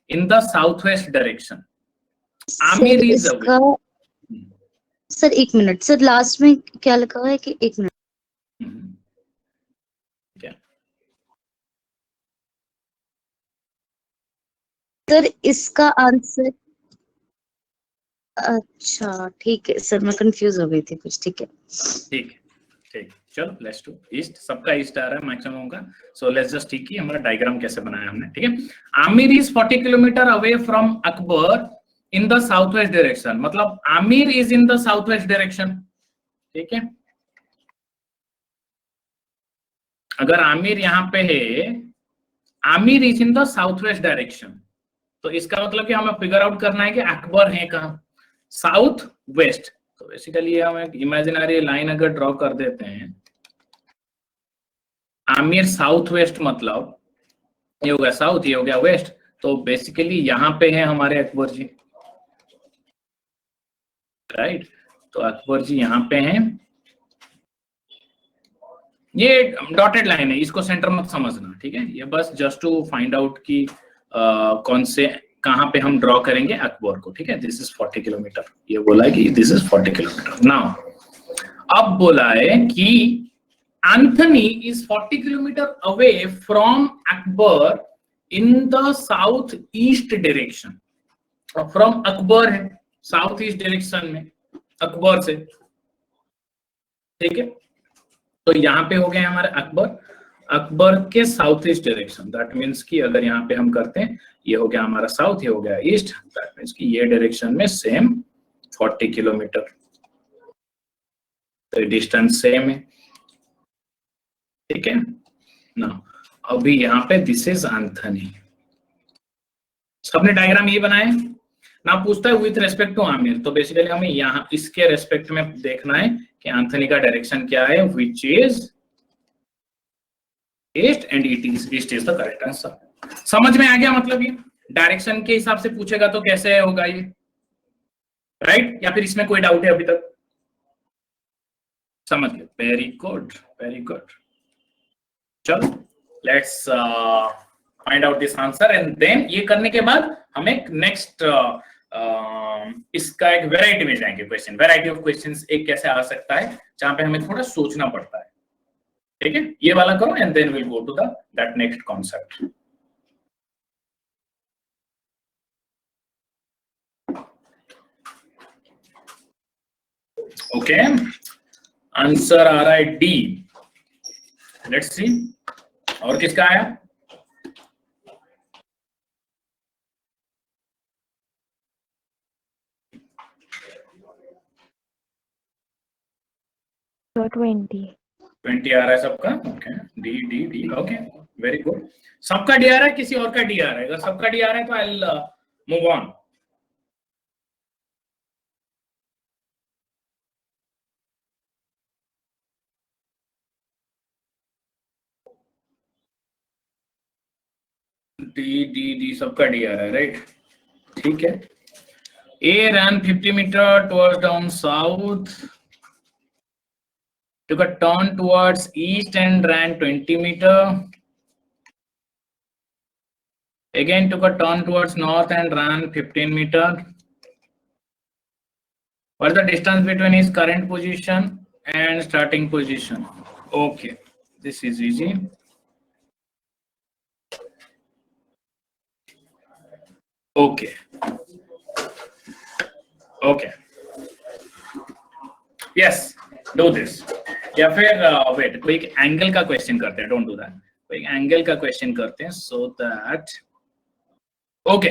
in the southwest direction. Amir is away. Sir 1 minute, sir last में क्या लिखा हुआ है कि 1 मिनट, क्या सर इसका आंसर, अच्छा ठीक है सर, मैं कंफ्यूज हो गई थी कुछ। ठीक है, ठीक है, ठीक, चलो लेट्स डू ईस्ट, सबका ईस्ट आ रहा है मैक्सिमम का, सो लेट्स जस्ट ठीक, हमारा डायग्राम कैसे बनाया हमने। ठीक है, Aamir is 40 kilometre away from Akbar in the south west direction, मतलब Aamir is in the south west direction. ठीक है, अगर आमिर यहाँ पे है, Aamir is in the south west direction, तो इसका मतलब कि हमें फिगर आउट करना है कि अकबर है कहाँ, साउथ वेस्ट। तो बेसिकली हम एक इमेजिनरी लाइन अगर ड्रॉ कर देते हैं, आमिर साउथ वेस्ट, मतलब ये हो गया साउथ, ये हो गया वेस्ट, तो बेसिकली यहाँ पे है हमारे अकबर जी, राइट। तो अकबर जी यहाँ पे हैं, ये डॉटेड लाइन है, इसको सेंटर मत समझना। ठीक है, ये बस जस्ट टू फाइंड आउट कि कौन से कहां पे हम ड्रॉ करेंगे अकबर को। ठीक है, दिस इज 40 किलोमीटर, ये बोला है कि दिस इज 40 किलोमीटर। नाउ अब बोला है कि Anthony is 40 kilometre away from Akbar in the south east direction. From Akbar है साउथ ईस्ट डायरेक्शन में अकबर से। ठीक है, तो यहाँ पे हो गए हमारे अकबर, अकबर के south east direction, that means कि अगर यहाँ पे हम करते हैं, ये हो गया हमारा साउथ, ये हो गया ईस्ट, दैट मीन्स कि ये डायरेक्शन में सेम 40 किलोमीटर, तो डिस्टेंस सेम है, ठीक है ना। अभी यहाँ पे दिस इज एंथनी, सबने डायग्राम ये बनाए ना। पूछता है विथ रेस्पेक्ट टू आमिर, तो बेसिकली हमें यहाँ इसके रेस्पेक्ट में देखना है कि एंथनी का डायरेक्शन क्या है, which is east and east is the correct answer. समझ में आ गया? मतलब ये डायरेक्शन के हिसाब से पूछेगा तो कैसे होगा ये, राइट? या फिर इसमें कोई डाउट है अभी तक? समझ गए? Very good, very good. चलो let's find out this answer and then ये करने के बाद हमें नेक्स्ट इसका एक वैरायटी में जाएंगे क्वेश्चन, वैरायटी ऑफ क्वेश्चंस एक कैसे आ सकता है जहां पे हमें थोड़ा सोचना पड़ता है, ठीक है? ये वाला करो and then will go to the that next concept. Okay, answer आ रहा है डी। लेट्स सी और किसका आया? So 20. 20 आ रहा है सबका। Okay, D D D, okay very good. सबका डी आ रहा है, किसी और का डी आ रहा है? अगर सबका डी आ रहा है तो I will move on. D D D सबका डी आ रहा है, राइट? ठीक है। A ran 50 metre towards down south, took a turn towards east and ran 20 meter. Again took a turn towards north and ran 15 meter. What is the distance between his current position and starting position? Okay, this is easy. Okay. Okay. Yes, do this. या फिर wait, कोई एक angle का question करते हैं, don't do that. कोई एक angle का क्वेश्चन करते हैं सो दैट, ओके,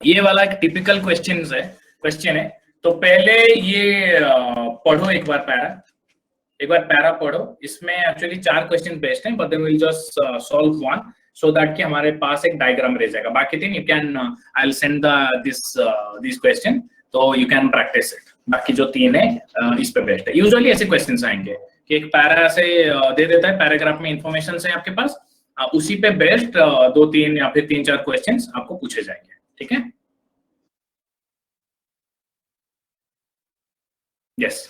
ये वाला एक टिपिकल क्वेश्चन है। तो पहले ये पढ़ो एक बार पैरा पढ़ो। इसमें एक्चुअली 4 क्वेश्चन बेस्ड हैं, but then will just solve one so that कि हमारे पास एक डायग्राम रह जाएगा। बाकी 3 you can, I will send this question, तो यू कैन प्रैक्टिस इट। बाकी जो 3 है इस पे बेस्ड है। यूजुअली ऐसे क्वेश्चंस आएंगे कि एक पैरा से दे देता है, पैराग्राफ में इंफॉर्मेशन है आपके पास, उसी पे बेस्ड 2-3 या फिर 3-4 क्वेश्चंस आपको पूछे जाएंगे, ठीक है? यस,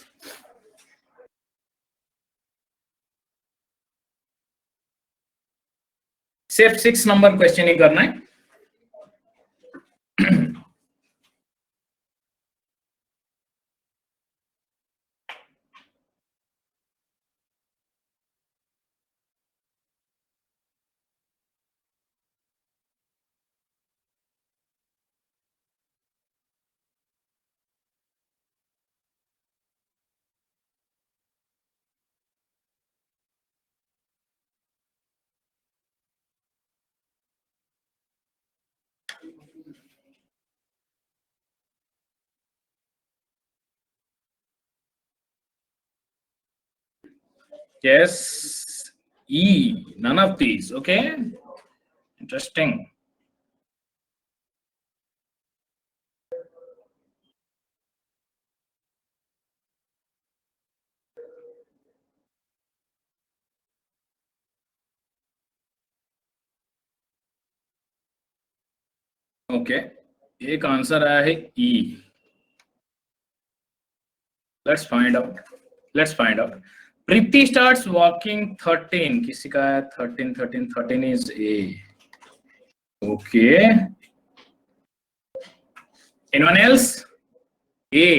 सिर्फ 6 नंबर क्वेश्चन ही करना है। Yes, E, none of these. Okay, interesting. Okay, एक आंसर आया है E. Let's find out. Priti starts walking 13. किसी का है 13 is A. Okay. Anyone else? A.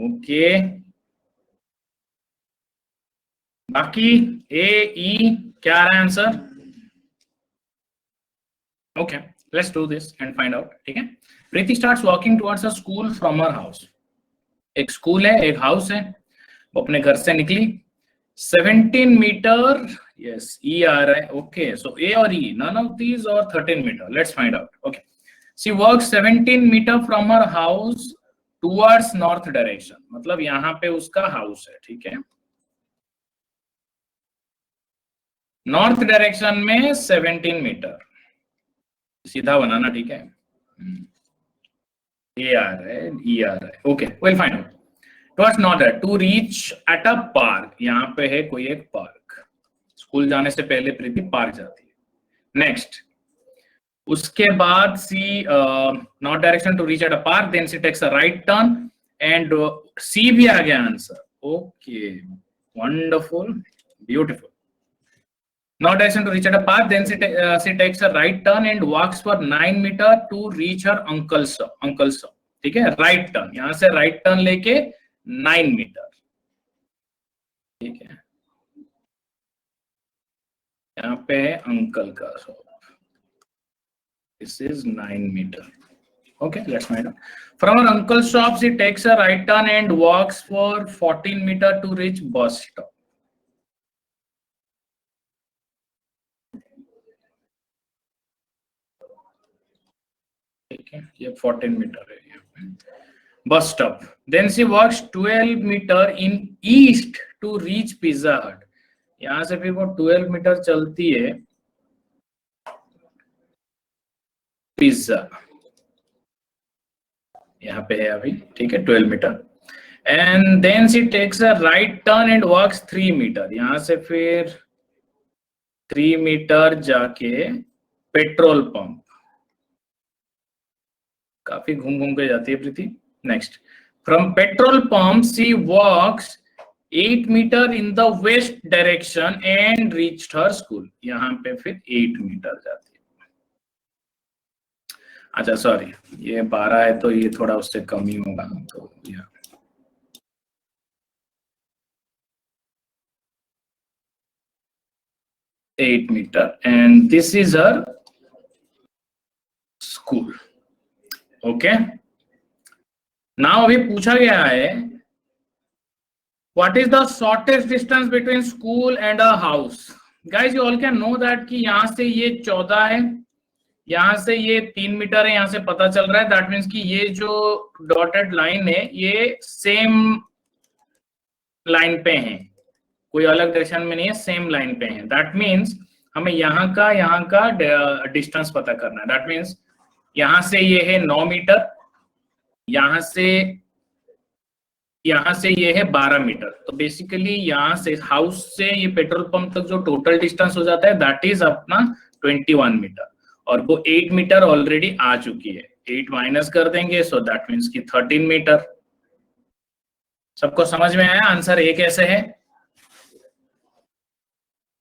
Okay. बाकी A, E, क्या आ रहा है answer? Okay, let's do this and find out. ठीक है? Priti starts walking towards a school from her house. एक स्कूल है, एक हाउस है, वो अपने घर से निकली। 17 मीटर Yes, E आ रहा है. Okay, so A or E, none of these or 13 meter. Let's find out. Okay. She walks 17 meter from her house towards north direction. मतलब यहाँ पे उसका हाउस है, ठीक है. नॉर्थ डायरेक्शन में 17 मीटर सीधा बनाना, ठीक है. ए आ रहा है, ई आ रहा है. Okay, will find out. Towards not to reach at a park. यहाँ पे है कोई एक पार्क. स्कूल जाने से पहले प्रीति पार्क जाती है. नेक्स्ट, उसके बाद C not direction to reach at a park, then C takes a right turn and C भी आ गया answer. Okay, wonderful, beautiful. Not direction to reach at a park, then she takes a right turn and walks for 9 meter to reach her uncle's house. ठीक है, right turn. यहां से right turn लेके 9 metre. ठीक है, यहाँ पे uncle का shop. This is 9 meter. Okay, let's find out. From her uncle's shop, she takes a right turn and walks for 14 meter to reach bus stop. ठीक है, ये 14 मीटर है यहाँ पे. Bus stop. Then she walks 12 metre in east to reach Pizza Hut. यहाँ से फिर वो 12 मीटर चलती है पिज्जा. यहाँ पे है अभी, ठीक है, 12 metre. And then C takes a right turn and walks 3 metre. यहाँ से फिर 3 मीटर जाके पेट्रोल पंप. काफी घूम घूम के जाती है Preeti. Next, from petrol pump C walks 8 metre in the west direction and reached her school. यहाँ पे फिर 8 मीटर जाती है. अच्छा सॉरी, ये 12 है तो ये थोड़ा उससे कम ही होगा. तो यहाँ 8 metre and this is her school. Okay, now अभी पूछा गया है what is the shortest distance between school and a house. Guys, you all can know that कि यहां से ये 14 है, यहां से ये 3 मीटर है. यहां से पता चल रहा है, दैट मीन्स कि ये जो डॉटेड लाइन है ये सेम लाइन पे है, कोई अलग डायरेक्शन में नहीं है, सेम लाइन पे है. दैट मीन्स हमें यहाँ का डिस्टेंस पता करना है. दैट मीन्स यहां से ये है 9 मीटर, यहां से ये है 12 मीटर. तो बेसिकली यहां से हाउस से ये पेट्रोल पंप तक जो टोटल डिस्टेंस हो जाता है दैट इज अपना 21 मीटर. और वो 8 मीटर ऑलरेडी आ चुकी है. 8 माइनस कर देंगे, सो दैट मीन्स कि 13 मीटर. सबको समझ में आया आंसर ए कैसे है?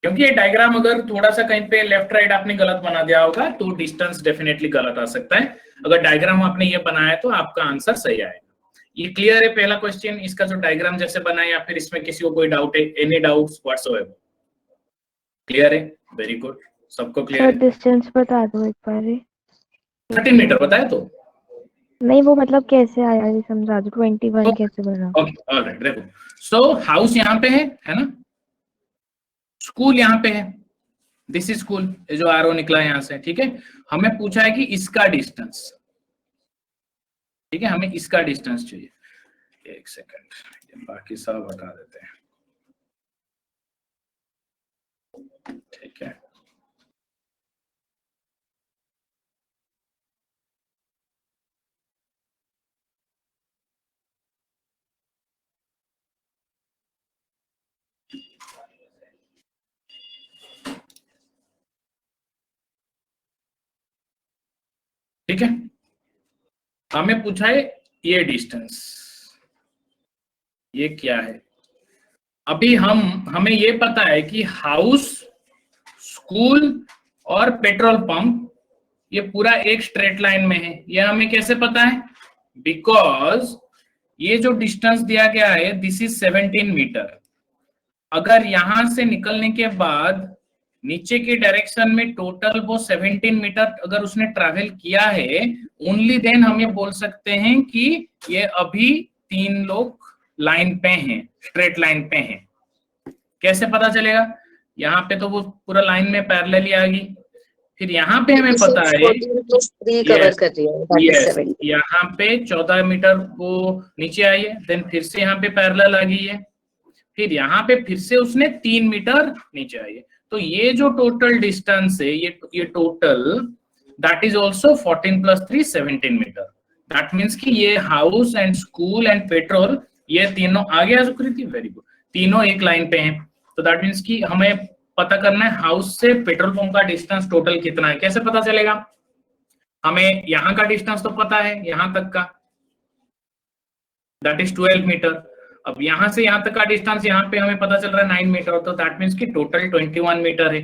क्योंकि ये डायग्राम अगर थोड़ा सा कहीं पे लेफ्ट राइट आपने गलत बना दिया होगा तो डिस्टेंस डेफिनेटली गलत आ सकता है. अगर डायग्राम आपने ये बनाया तो आपका आंसर सही आएगा. ये क्लियर है पहला क्वेश्चन, इसका जो डायग्राम जैसे बना है, या फिर इसमें किसी को कोई डाउट है? Any doubts whatsoever? क्लियर है, वेरी गुड. सबको क्लियर है? डिस्टेंस बता दो एक बार. 13 मीटर बताया तो नहीं, वो मतलब कैसे आया ये समझा दो. 21 कैसे बना? Okay, alright. देखो, सो हाउस यहाँ पे है ना, स्कूल यहाँ पे है. दिस इज स्कूल, जो आरो निकला है यहाँ से. ठीक है, हमें पूछा है कि इसका डिस्टेंस. ठीक है, हमें इसका डिस्टेंस चाहिए. एक सेकंड, बाकी सब हटा देते हैं. ठीक है, ठीक है. हमें पूछा है ये डिस्टेंस, ये क्या है? अभी हमें ये पता है कि हाउस, स्कूल और पेट्रोल पंप ये पूरा एक स्ट्रेट लाइन में है. ये हमें कैसे पता है? बिकॉज ये जो डिस्टेंस दिया गया है दिस इज 17 मीटर. अगर यहां से निकलने के बाद नीचे के डायरेक्शन में टोटल वो 17 मीटर अगर उसने ट्रैवल किया है, ओनली देन हम ये बोल सकते हैं कि ये अभी 3 लोग लाइन पे हैं, स्ट्रेट लाइन पे हैं. कैसे पता चलेगा? यहाँ पे तो वो पूरा लाइन में पैरेलली आ गई। फिर यहाँ पे हमें पता है 14+3 कवर Yes, कर रही है, that is yes, 70। यहाँ पे 14 मीटर वो नीचे आई है, देन फिर से यहाँ पे पैरेलल आ गई है, फिर यहाँ पे फिर से उसने 3 मीटर नीचे आई है। तो ये जो टोटल डिस्टेंस है, ये total that is also 14+3 17 metre. That means कि ये house and school and petrol ये तीनों आ गया सुकृति, वेरी गुड, तीनों एक लाइन पे हैं। तो दैट मीन्स कि हमें पता करना है हाउस से पेट्रोल पंप का डिस्टेंस टोटल कितना है। कैसे पता चलेगा? हमें यहाँ का डिस्टेंस तो पता है, यहाँ तक का दैट इज 12 मीटर। अब यहाँ से यहाँ तक का डिस्टेंस यहाँ पे हमें पता चल रहा है 9 मीटर, तो दैट मीन्स कि टोटल 21 मीटर है।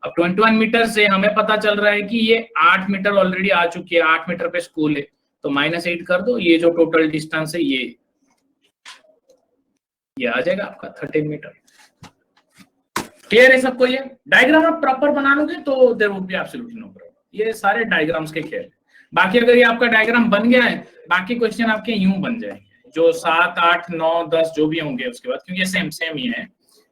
अब 21 मीटर से हमें पता चल रहा है कि ये 8 मीटर ऑलरेडी आ चुकी है, 8 मीटर पे स्कूल है, तो -8 कर दो, ये जो टोटल डिस्टेंस है ये आ जाएगा आपका 13 मीटर। क्लियर है सबको? ये डायग्राम आप प्रॉपर बना लोगे तो there would be absolutely no problem. ये सारे डायग्राम्स के खेल। बाकी अगर ये आपका डायग्राम बन गया है, बाकी क्वेश्चन आपके यूं बन जाएंगे, जो 7, 8, 9, 10 जो भी होंगे उसके बाद, क्योंकि ये सेम ही है।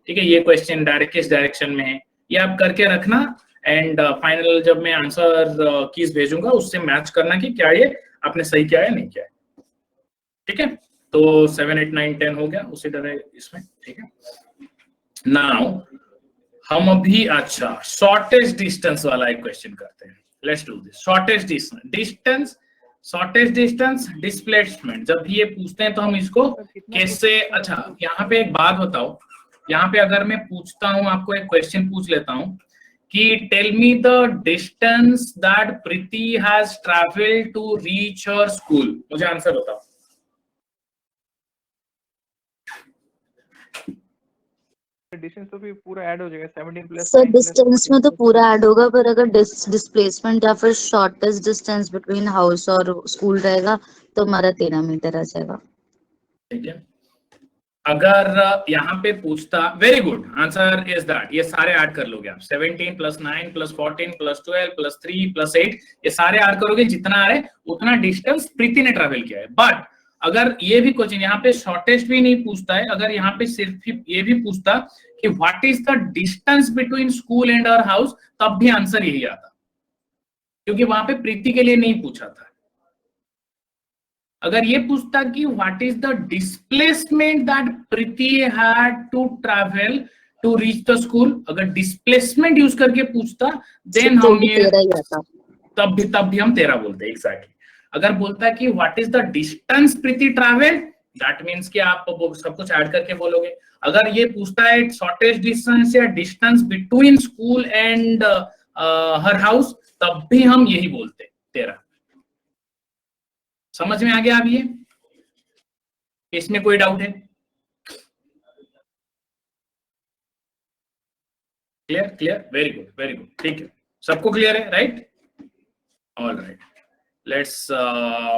ठीक है, ये क्वेश्चन डायरेक्ट किस डायरेक्शन में है ये आप करके रखना, एंड फाइनल जब मैं आंसर कीज भेजूंगा उससे मैच करना कि क्या ये आपने सही किया है नहीं किया है। ठीक है, तो 7, 8, 9, 10 हो गया उसी तरह इसमें। ठीक है, नाउ हम अभी अच्छा शॉर्टेस्ट डिस्टेंस वाला एक क्वेश्चन करते हैं। Let's do this. Shortest distance displacement जब ये पूछते हैं तो हम इसको कैसे, अच्छा यहाँ पे एक बात बताओ, यहाँ पे अगर मैं पूछता हूँ आपको एक क्वेश्चन पूछ लेता हूँ कि tell me the distance that Preeti has travelled to reach her school, मुझे आंसर बताओ। डिस्टेंस तो भी पूरा ऐड हो जाएगा 17 सर डिस्टेंस में तो पूरा ऐड होगा, पर अगर डिस्प्लेसमेंट या फिर शॉर्टेस्ट डिस्टेंस बिटवीन हाउस और स्कूल रहेगा तो हमारा 13 मीटर आ जाएगा। ठीक है, अगर यहाँ पे पूछता, very good answer is that, ये सारे ऐड कर लोगे आप, 17 + 9 + 14 + 12 + 3 + 8, ये सारे ऐड करोगे, जितना आ रहा है उतना डिस्टेंस प्रीति ने ट्रैवल किया है। बट अगर ये भी क्वेश्चन यहाँ पे शॉर्टेस्ट भी नहीं पूछता है, अगर यहाँ पे सिर्फ ये भी पूछता कि what is the distance between school and our house, तब भी आंसर यही आता, क्योंकि वहां पे प्रीति के लिए नहीं पूछा था। अगर ये पूछता कि what is the displacement that Preeti had to travel to reach the school, अगर डिस्प्लेसमेंट यूज करके पूछता देन हम ये तब भी हम 13 बोलते। एग्जैक्टली। अगर बोलता कि what is the distance Preeti travel, that means कि आप सब कुछ ऐड करके बोलोगे। अगर ये पूछता है शॉर्टेस्ट डिस्टेंस या distance between school and her house, तब भी हम यही बोलते 13। समझ में आ गया? अब ये इसमें कोई डाउट है? क्लियर, वेरी गुड, ठीक है, सबको क्लियर है, right? All right, let's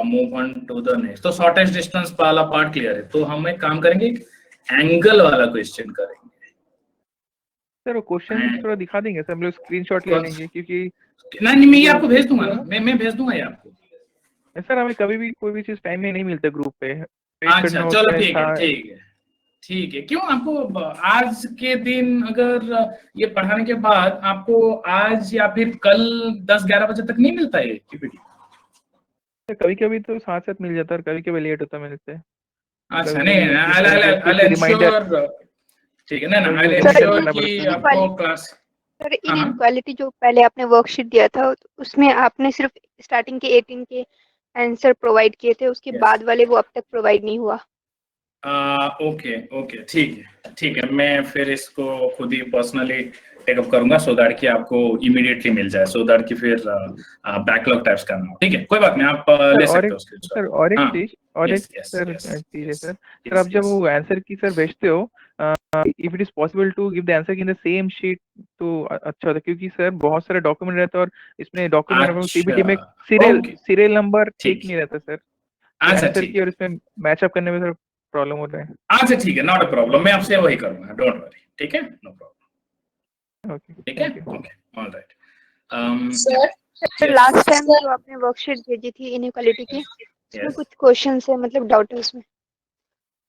move on to the next. तो शॉर्टेस्ट डिस्टेंस वाला पार्ट क्लियर है, तो हम एक काम करेंगे, एंगल वाला क्वेश्चन करेंगे। सर वो क्वेश्चन थोड़ा दिखा देंगे सर, हम लोग स्क्रीनशॉट ले लेंगे, क्योंकि नहीं मैं ये आपको भेज दूंगा ना, मैं भेज दूंगा ये आपको। सर हमें कभी भी कोई भी चीज टाइम में नहीं मिलता ग्रुप पे। अच्छा चलो ठीक है। क्यों आपको आज के दिन अगर ये पढ़ाने के बाद आपको आज या फिर कल 10-11 बजे तक नहीं मिलता है पीपीटी? कभी कभी तो साथ साथ मिल जाता है और कभी कभी लेट होता है मिलते हैं। अच्छा नहीं रिमाइंडर, ठीक है ना, आई एंश्योर कि आपको क्लास। सर इनइक्वालिटी जो पहले आपने वर्कशीट दिया था उसमें आपने सिर्फ स्टार्टिंग के 18 के आंसर प्रोवाइड किए थे, उसके बाद वाले वो अब तक प्रोवाइड नहीं हुआ। ओके ठीक है, मैं फिर इसको खुद ही पर्सनली टेकअप करूंगा सो दैट कि आपको इमीडिएटली मिल जाए, सो दैट कि फिर बैकलॉग टाइप्स करना हो। ठीक है, कोई बात नहीं, आप ले सकते हो सर। और एक चीज है सर, आप जब वो आंसर की सर भेजते हो, if it is possible to give the answer in the same sheet तो अच्छा होता है, क्योंकि सर बहुत सारे डॉक्यूमेंट रहता है और इसमें डॉक्यूमेंट पीपीटी में सीरियल नंबर ठीक नहीं रहता सर। आंसर की और इसमें मैचअप करने में सर प्रॉब्लम हो रहा है। अच्छा ठीक है, नॉट अ प्रॉब्लम, मैं आपसे वही करूंगा, डोंट वरी। ठीक है, नो प्रॉब्लम। ठीक है, okay, all right. Sir last time जो आपने वर्कशीट भेजी थी इनइक्वालिटी की, उसमें कुछ क्वेश्चंस है, मतलब डाउट है उसमें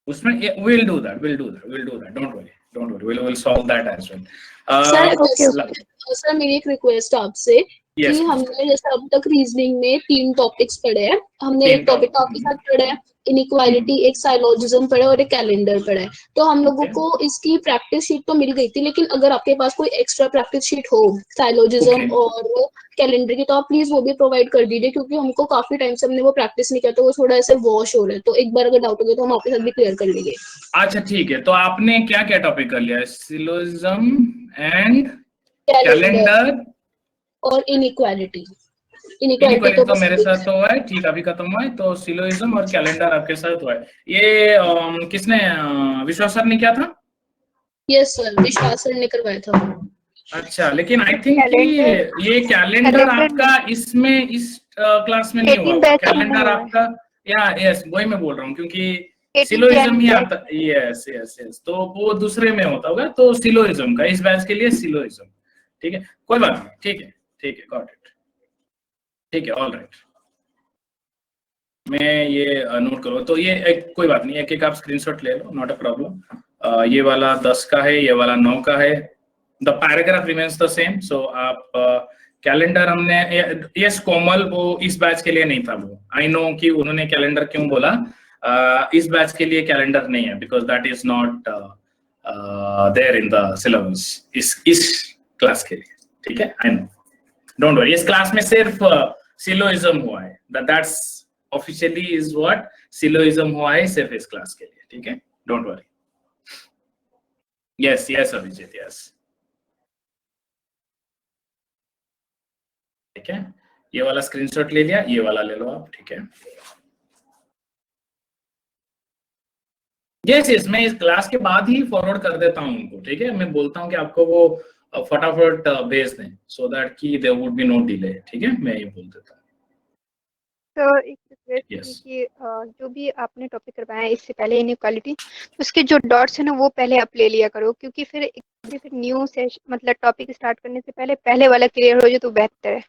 we'll do that, don't worry, Don't worry, we'll solve that as well. Sir मेरी एक रिक्वेस्ट आपसे Yes, कि हमने जैसे अब तक रीजनिंग में 3 टॉपिक्स पढ़े हैं, हमने तीन एक टॉपिक topic, आपके साथ पढ़ा है, इनइक्वालिटी, एक साइलोजिज्म पढ़ा है और एक कैलेंडर पढ़ा है। तो हम लोगों Okay. को इसकी प्रैक्टिस शीट तो मिल गई थी, लेकिन अगर आपके पास कोई एक्स्ट्रा प्रैक्टिस शीट हो साइलोजिज्म Okay. और कैलेंडर की, तो आप प्लीज वो भी प्रोवाइड कर दीजिए, क्योंकि हमको काफी टाइम से हमने वो प्रैक्टिस नहीं किया, तो वो थोड़ा ऐसे वॉश हो रहे हैं। तो एक बार अगर डाउट हो गया तो हम आपके साथ भी क्लियर कर लेंगे। अच्छा ठीक है, तो आपने क्या क्या टॉपिक कर लिया? सिलोजिज्म एंड कैलेंडर और इनइक्वालिटी इनइक्वालिटी तो बस मेरे साथ तो हुआ है, ठीक, अभी खत्म हुआ है। तो सिलोइज्म और कैलेंडर आपके साथ हुआ है। ये किसने, विश्वास सर ने किया था? यस सर, विश्वास सर ने करवाया था। अच्छा, लेकिन आई थिंक कि ये कैलेंडर आपका इसमें इस क्लास में नहीं हुआ 18 होगा। बैच में कैलेंडर हुआ है। आपका, या यस वही मैं बोल रहा हूँ, क्योंकि 18 सिलोइज्म ही बैच। आता। यस यस यस, तो वो दूसरे में होता होगा, तो सिलोइज्म का इस बैच के लिए सिलोइज्म। ठीक है, कोई बात नहीं, ठीक है ठीक है, गॉट इट, ठीक है, ऑल राइट। मैं ये नोट करो, तो ये कोई बात नहीं, एक एक आप स्क्रीनशॉट ले लो, नॉट अ प्रॉब्लम। ये वाला 10 का है, ये वाला 9 का है। The paragraph remains the same. So आप कैलेंडर हमने, यस कोमल, वो इस बैच के लिए नहीं था। वो आई नो कि उन्होंने कैलेंडर क्यों बोला। इस बैच के लिए कैलेंडर नहीं है, because that is not there in the syllabus इस क्लास के लिए। ठीक है, आई नो, डोंट वरी। इस क्लास में सिर्फ सिलोइज्म हुआ है, that's officially is what syllogism हुआ है सिर्फ इस क्लास के लिए। ठीक है, don't worry. Yes yes Abhijit, yes, ठीक है। ये वाला स्क्रीनशॉट ले लिया, ये वाला ले लो आप। ठीक है, यस यस, मैं इस क्लास के बाद ही फॉरवर्ड कर देता हूँ उनको। ठीक है, मैं बोलता हूँ कि आपको वो फटाफट भेज दें, सो दैट कि there would be no delay. ठीक है, मैं ये बोल देता हूँ। तो एक रिक्वेस्ट थी यस, कि जो भी आपने टॉपिक करवाया है इससे पहले इनइक्वालिटी, उसके जो डॉट्स है ना वो पहले आप ले लिया करो, क्योंकि फिर न्यू सेशन मतलब टॉपिक स्टार्ट करने से पहले पहले वाला क्लियर हो जाए तो बेहतर है।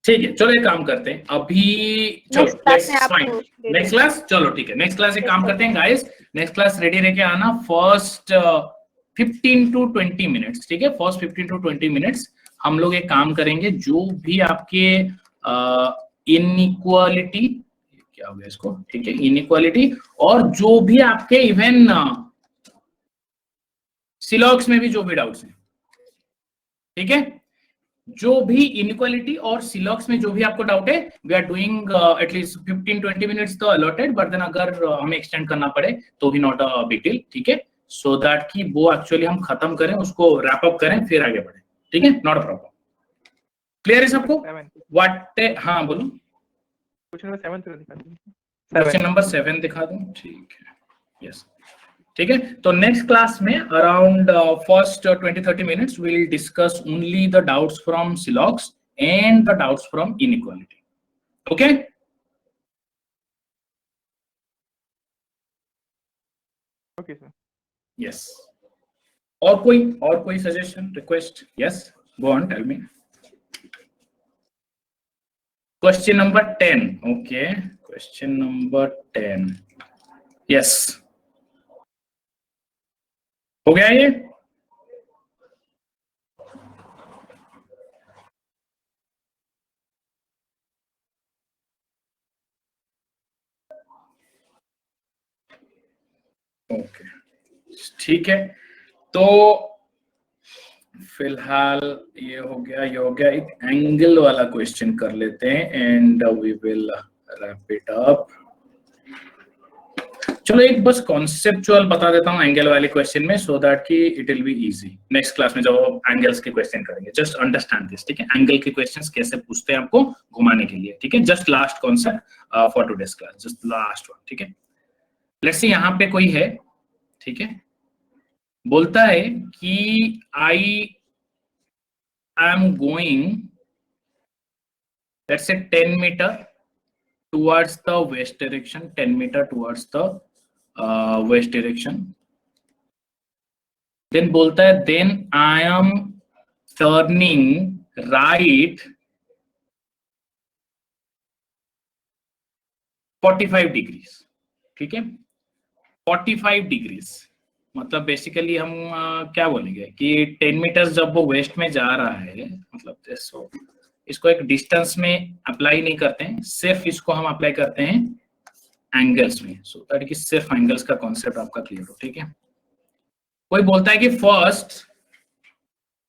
ठीक है, चलो एक काम करते हैं अभी, चलो नेक्स्ट क्लास में लेट्स आपको फाइन दे नेक्स्ट देंगे। क्लास। चलो ठीक है, नेक्स्ट क्लास एक काम Yes, करते हैं गाइस, नेक्स्ट क्लास रेडी रह के आना। फर्स्ट 15 to 20 मिनट्स, ठीक है, फर्स्ट 15 to 20 मिनट्स हम लोग एक काम करेंगे। जो भी आपके इनइक्वालिटी, क्या हो गया इसको, ठीक है, इनइक्वालिटी, और जो भी आपके इवन सिलॉक्स में भी जो भी डाउट्स हैं, ठीक है, जो भी इनइक्वालिटी और सिलॉक्स में जो भी आपको डाउट है, we are doing at least 15-20 minutes तो अलॉटेड, बट देन अगर हमें एक्सटेंड करना पड़े तो भी नॉट अ बिग डील। ठीक है, सो दैट कि वो एक्चुअली हम खत्म करें, उसको रैप अप करें, फिर आगे बढ़े। ठीक है, नॉट अ प्रॉब्लम। क्लियर है सबको? व्हाट, हाँ बोलो। क्वेश्चन नंबर 7 दिखा दीजिए। क्वेश्चन नंबर 7 दिखा दूं, ठीक है, यस, ठीक है। तो नेक्स्ट क्लास में around first 20-30 minutes will discuss only the doubts from सिलॉक्स and the doubts from inequality. Okay, okay sir. Yes, और कोई suggestion, request? Yes, go on, tell me. Question number 10, okay, question number 10, yes, हो गया ये? Okay, ठीक है। तो फिलहाल ये हो गया। एक एंगल वाला क्वेश्चन कर लेते हैं and we will wrap it up. चलो एक बस कॉन्सेप्चुअल बता देता हूँ एंगल वाले क्वेश्चन में, सो दैट कि it will be easy next class में जब हम एंगल्स के क्वेश्चन करेंगे। जस्ट अंडरस्टैंड दिस, ठीक है, एंगल के क्वेश्चंस कैसे पूछते हैं आपको घुमाने के लिए। ठीक है, just last concept for today's class, just last one. ठीक है, लेट्स सी यहाँ पे कोई है, ठीक है, बोलता है कि I am going, let's say 10 meter towards the west direction, 10 meter towards the west direction. Then बोलता है then I am turning right 45 degrees. ठीक है, 45 degrees. मतलब बेसिकली हम क्या बोलेंगे कि 10 मीटर जब वो वेस्ट में जा रहा है, मतलब जैसे इसको एक डिस्टेंस में अप्लाई नहीं करते हैं, सिर्फ इसको हम अप्लाई करते हैं एंगल्स में, सो दैट कि सिर्फ एंगल्स का कॉन्सेप्ट आपका क्लियर हो, ठीक है। कोई बोलता है कि first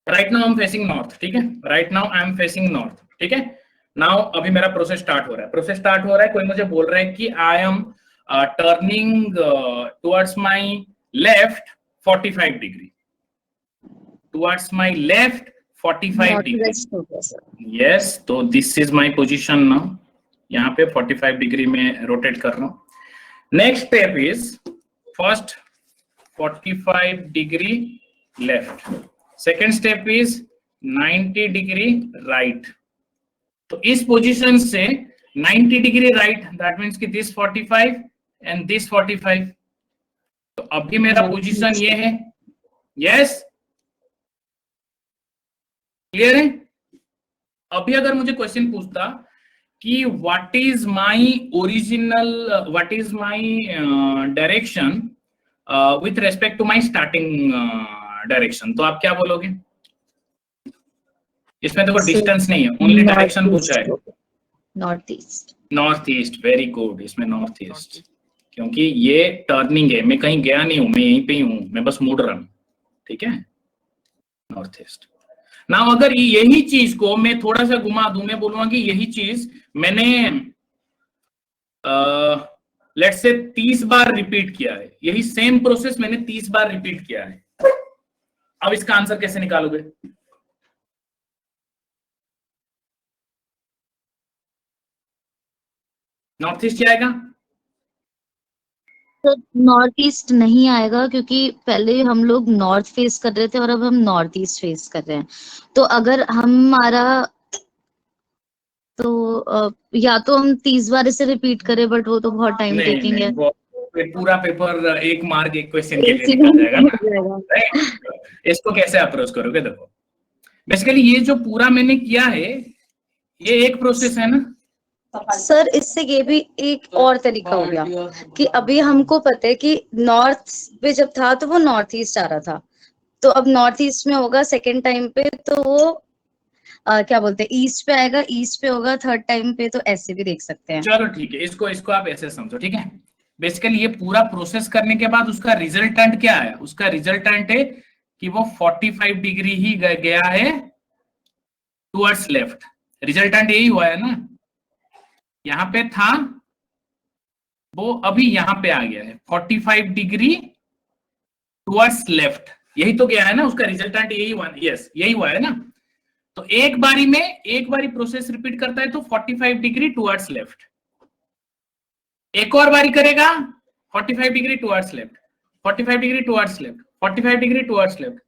right now I am facing north, ठीक है, right now I am facing north, ठीक है। नाउ अभी मेरा प्रोसेस स्टार्ट हो रहा है, प्रोसेस स्टार्ट हो रहा है, कोई मुझे बोल रहा है कि I am turning towards my left 45 degree, towards my left 45 degree, Northwest हो गया सर। यस, तो this is my position now, यहाँ पे 45 डिग्री में रोटेट कर रहा हूँ। Next step is first 45 degree left, second step is 90 degree right. तो इस पोजीशन से 90 डिग्री राइट, दैट मीन्स कि दिस 45 एंड दिस 45। तो अभी मेरा पोजीशन ये है, यस, क्लियर है। अभी अगर मुझे क्वेश्चन पूछता कि what is my original, what is my direction with respect to my starting direction, तो आप क्या बोलोगे? इसमें देखो डिस्टेंस नहीं है, ओनली डायरेक्शन पूछा है। North east. North east, very good, इसमें नॉर्थ ईस्ट, क्योंकि ये टर्निंग है, मैं कहीं गया नहीं हूं, मैं यहीं पे ही हूं, मैं बस मुड़ रहा हूं, ठीक है, नॉर्थ ईस्ट। ना अगर यही चीज को मैं थोड़ा सा घुमा दूं, मैं बोलूंगा कि यही चीज मैंने लेट्स से 30 बार रिपीट किया है, यही सेम प्रोसेस मैंने 30 बार रिपीट किया है, अब इसका आंसर कैसे निकालोगे? नॉर्थ ईस्ट आएगा? तो नॉर्थ ईस्ट नहीं आएगा, क्योंकि पहले हम लोग नॉर्थ फेस कर रहे थे और अब हम नॉर्थ ईस्ट फेस कर रहे हैं। तो अगर हमारा, तो या तो हम 30 बार इसे रिपीट करें, बट वो तो बहुत टाइम नहीं टेकिंग नहीं, है। वो पूरा पेपर 1 मार्क 1 क्वेश्चन के लिए इसी निकल में जाएगा निकल ना, जाएगा। राइट। इसको कैसे अप्रोच करोगे? देखो बेसिकली ये जो पूरा मैंने किया है, ये एक प्रोसेस है ना। सर इससे ये भी एक और तरीका हो गया कि अभी हमको पता है कि नॉर्थ पे जब था तो वो नॉर्थ ईस्ट आ रहा था, तो अब नॉर्थ ईस्ट में होगा सेकेंड टाइम पे, तो वो क्या बोलते हैं, ईस्ट पे आएगा, ईस्ट पे होगा थर्ड टाइम पे, तो ऐसे भी देख सकते हैं। चलो ठीक है, इसको इसको आप ऐसे समझो, ठीक है। बेसिकली ये पूरा प्रोसेस करने के बाद उसका रिजल्टेंट क्या है? उसका रिजल्टेंट है कि वो 45 डिग्री ही गया है टुवर्ड्स लेफ्ट, रिजल्टेंट यही हुआ है ना, यहाँ पे था वो अभी यहाँ पे आ गया है 45 डिग्री टुवर्ड्स लेफ्ट, यही तो गया है ना, उसका रिजल्टेंट यही हुआ, यस यही हुआ है ना। तो एक बारी में एक बारी प्रोसेस रिपीट करता है तो 45 डिग्री टुवर्ड्स लेफ्ट, एक और बारी करेगा 45 degree towards left, 45 degree towards left, 45 degree towards left,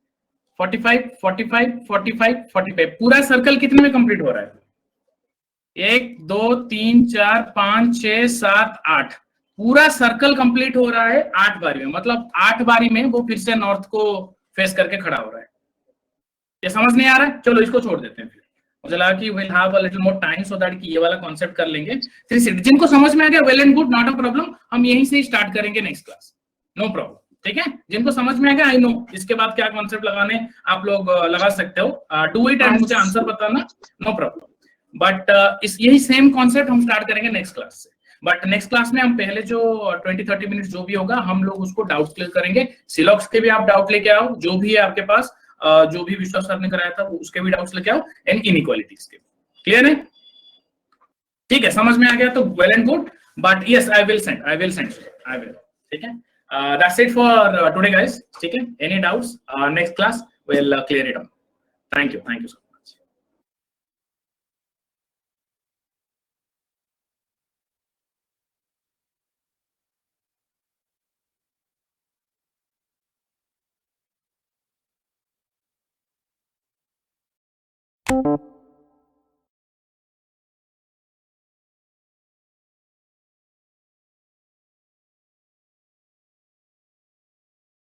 45 45 45 45, पूरा सर्कल कितने में कंप्लीट हो रहा है? 1 2 3 4 5 6 7 8, पूरा सर्कल कंप्लीट हो रहा है 8 बारी में, मतलब 8 बारी में वो फिर से नॉर्थ को फेस करके खड़ा हो रहा है। ये समझ नहीं आ रहा है? चलो इसको छोड़ देते हैं, फिर मुझे लगा कि will have a little more time so that कि ये वाला कॉन्सेप्ट कर लेंगे। जिनको समझ में आ गया well and good, not a problem, हम यहीं से स्टार्ट करेंगे नेक्स्ट क्लास, नो प्रॉब्लम, ठीक है। जिनको समझ में आ गया, आई नो इसके बाद क्या कॉन्सेप्ट लगाने आप लोग लगा सकते हो, डू इट एंड मुझे आंसर बताना, नो प्रॉब्लम। बट इस यही सेम कॉन्सेप्ट हम स्टार्ट करेंगे नेक्स्ट क्लास से। बट नेक्स्ट क्लास में हम पहले जो 20-30 मिनट जो भी होगा हम लोग उसको डाउट क्लियर करेंगे, सिलॉक्स के भी आप डाउट लेके आओ, जो भी है आपके पास, जो भी विश्वास सर ने कराया था उसके भी डाउट्स लेके आओ, एंड इनइक्वालिटीज के, क्लियर है? ठीक है, समझ में आ गया तो well and good, but yes I will send, I will, ठीक है। That's it for today guys, ठीक है। Any doubts, next class will clear it out. Thank you so much.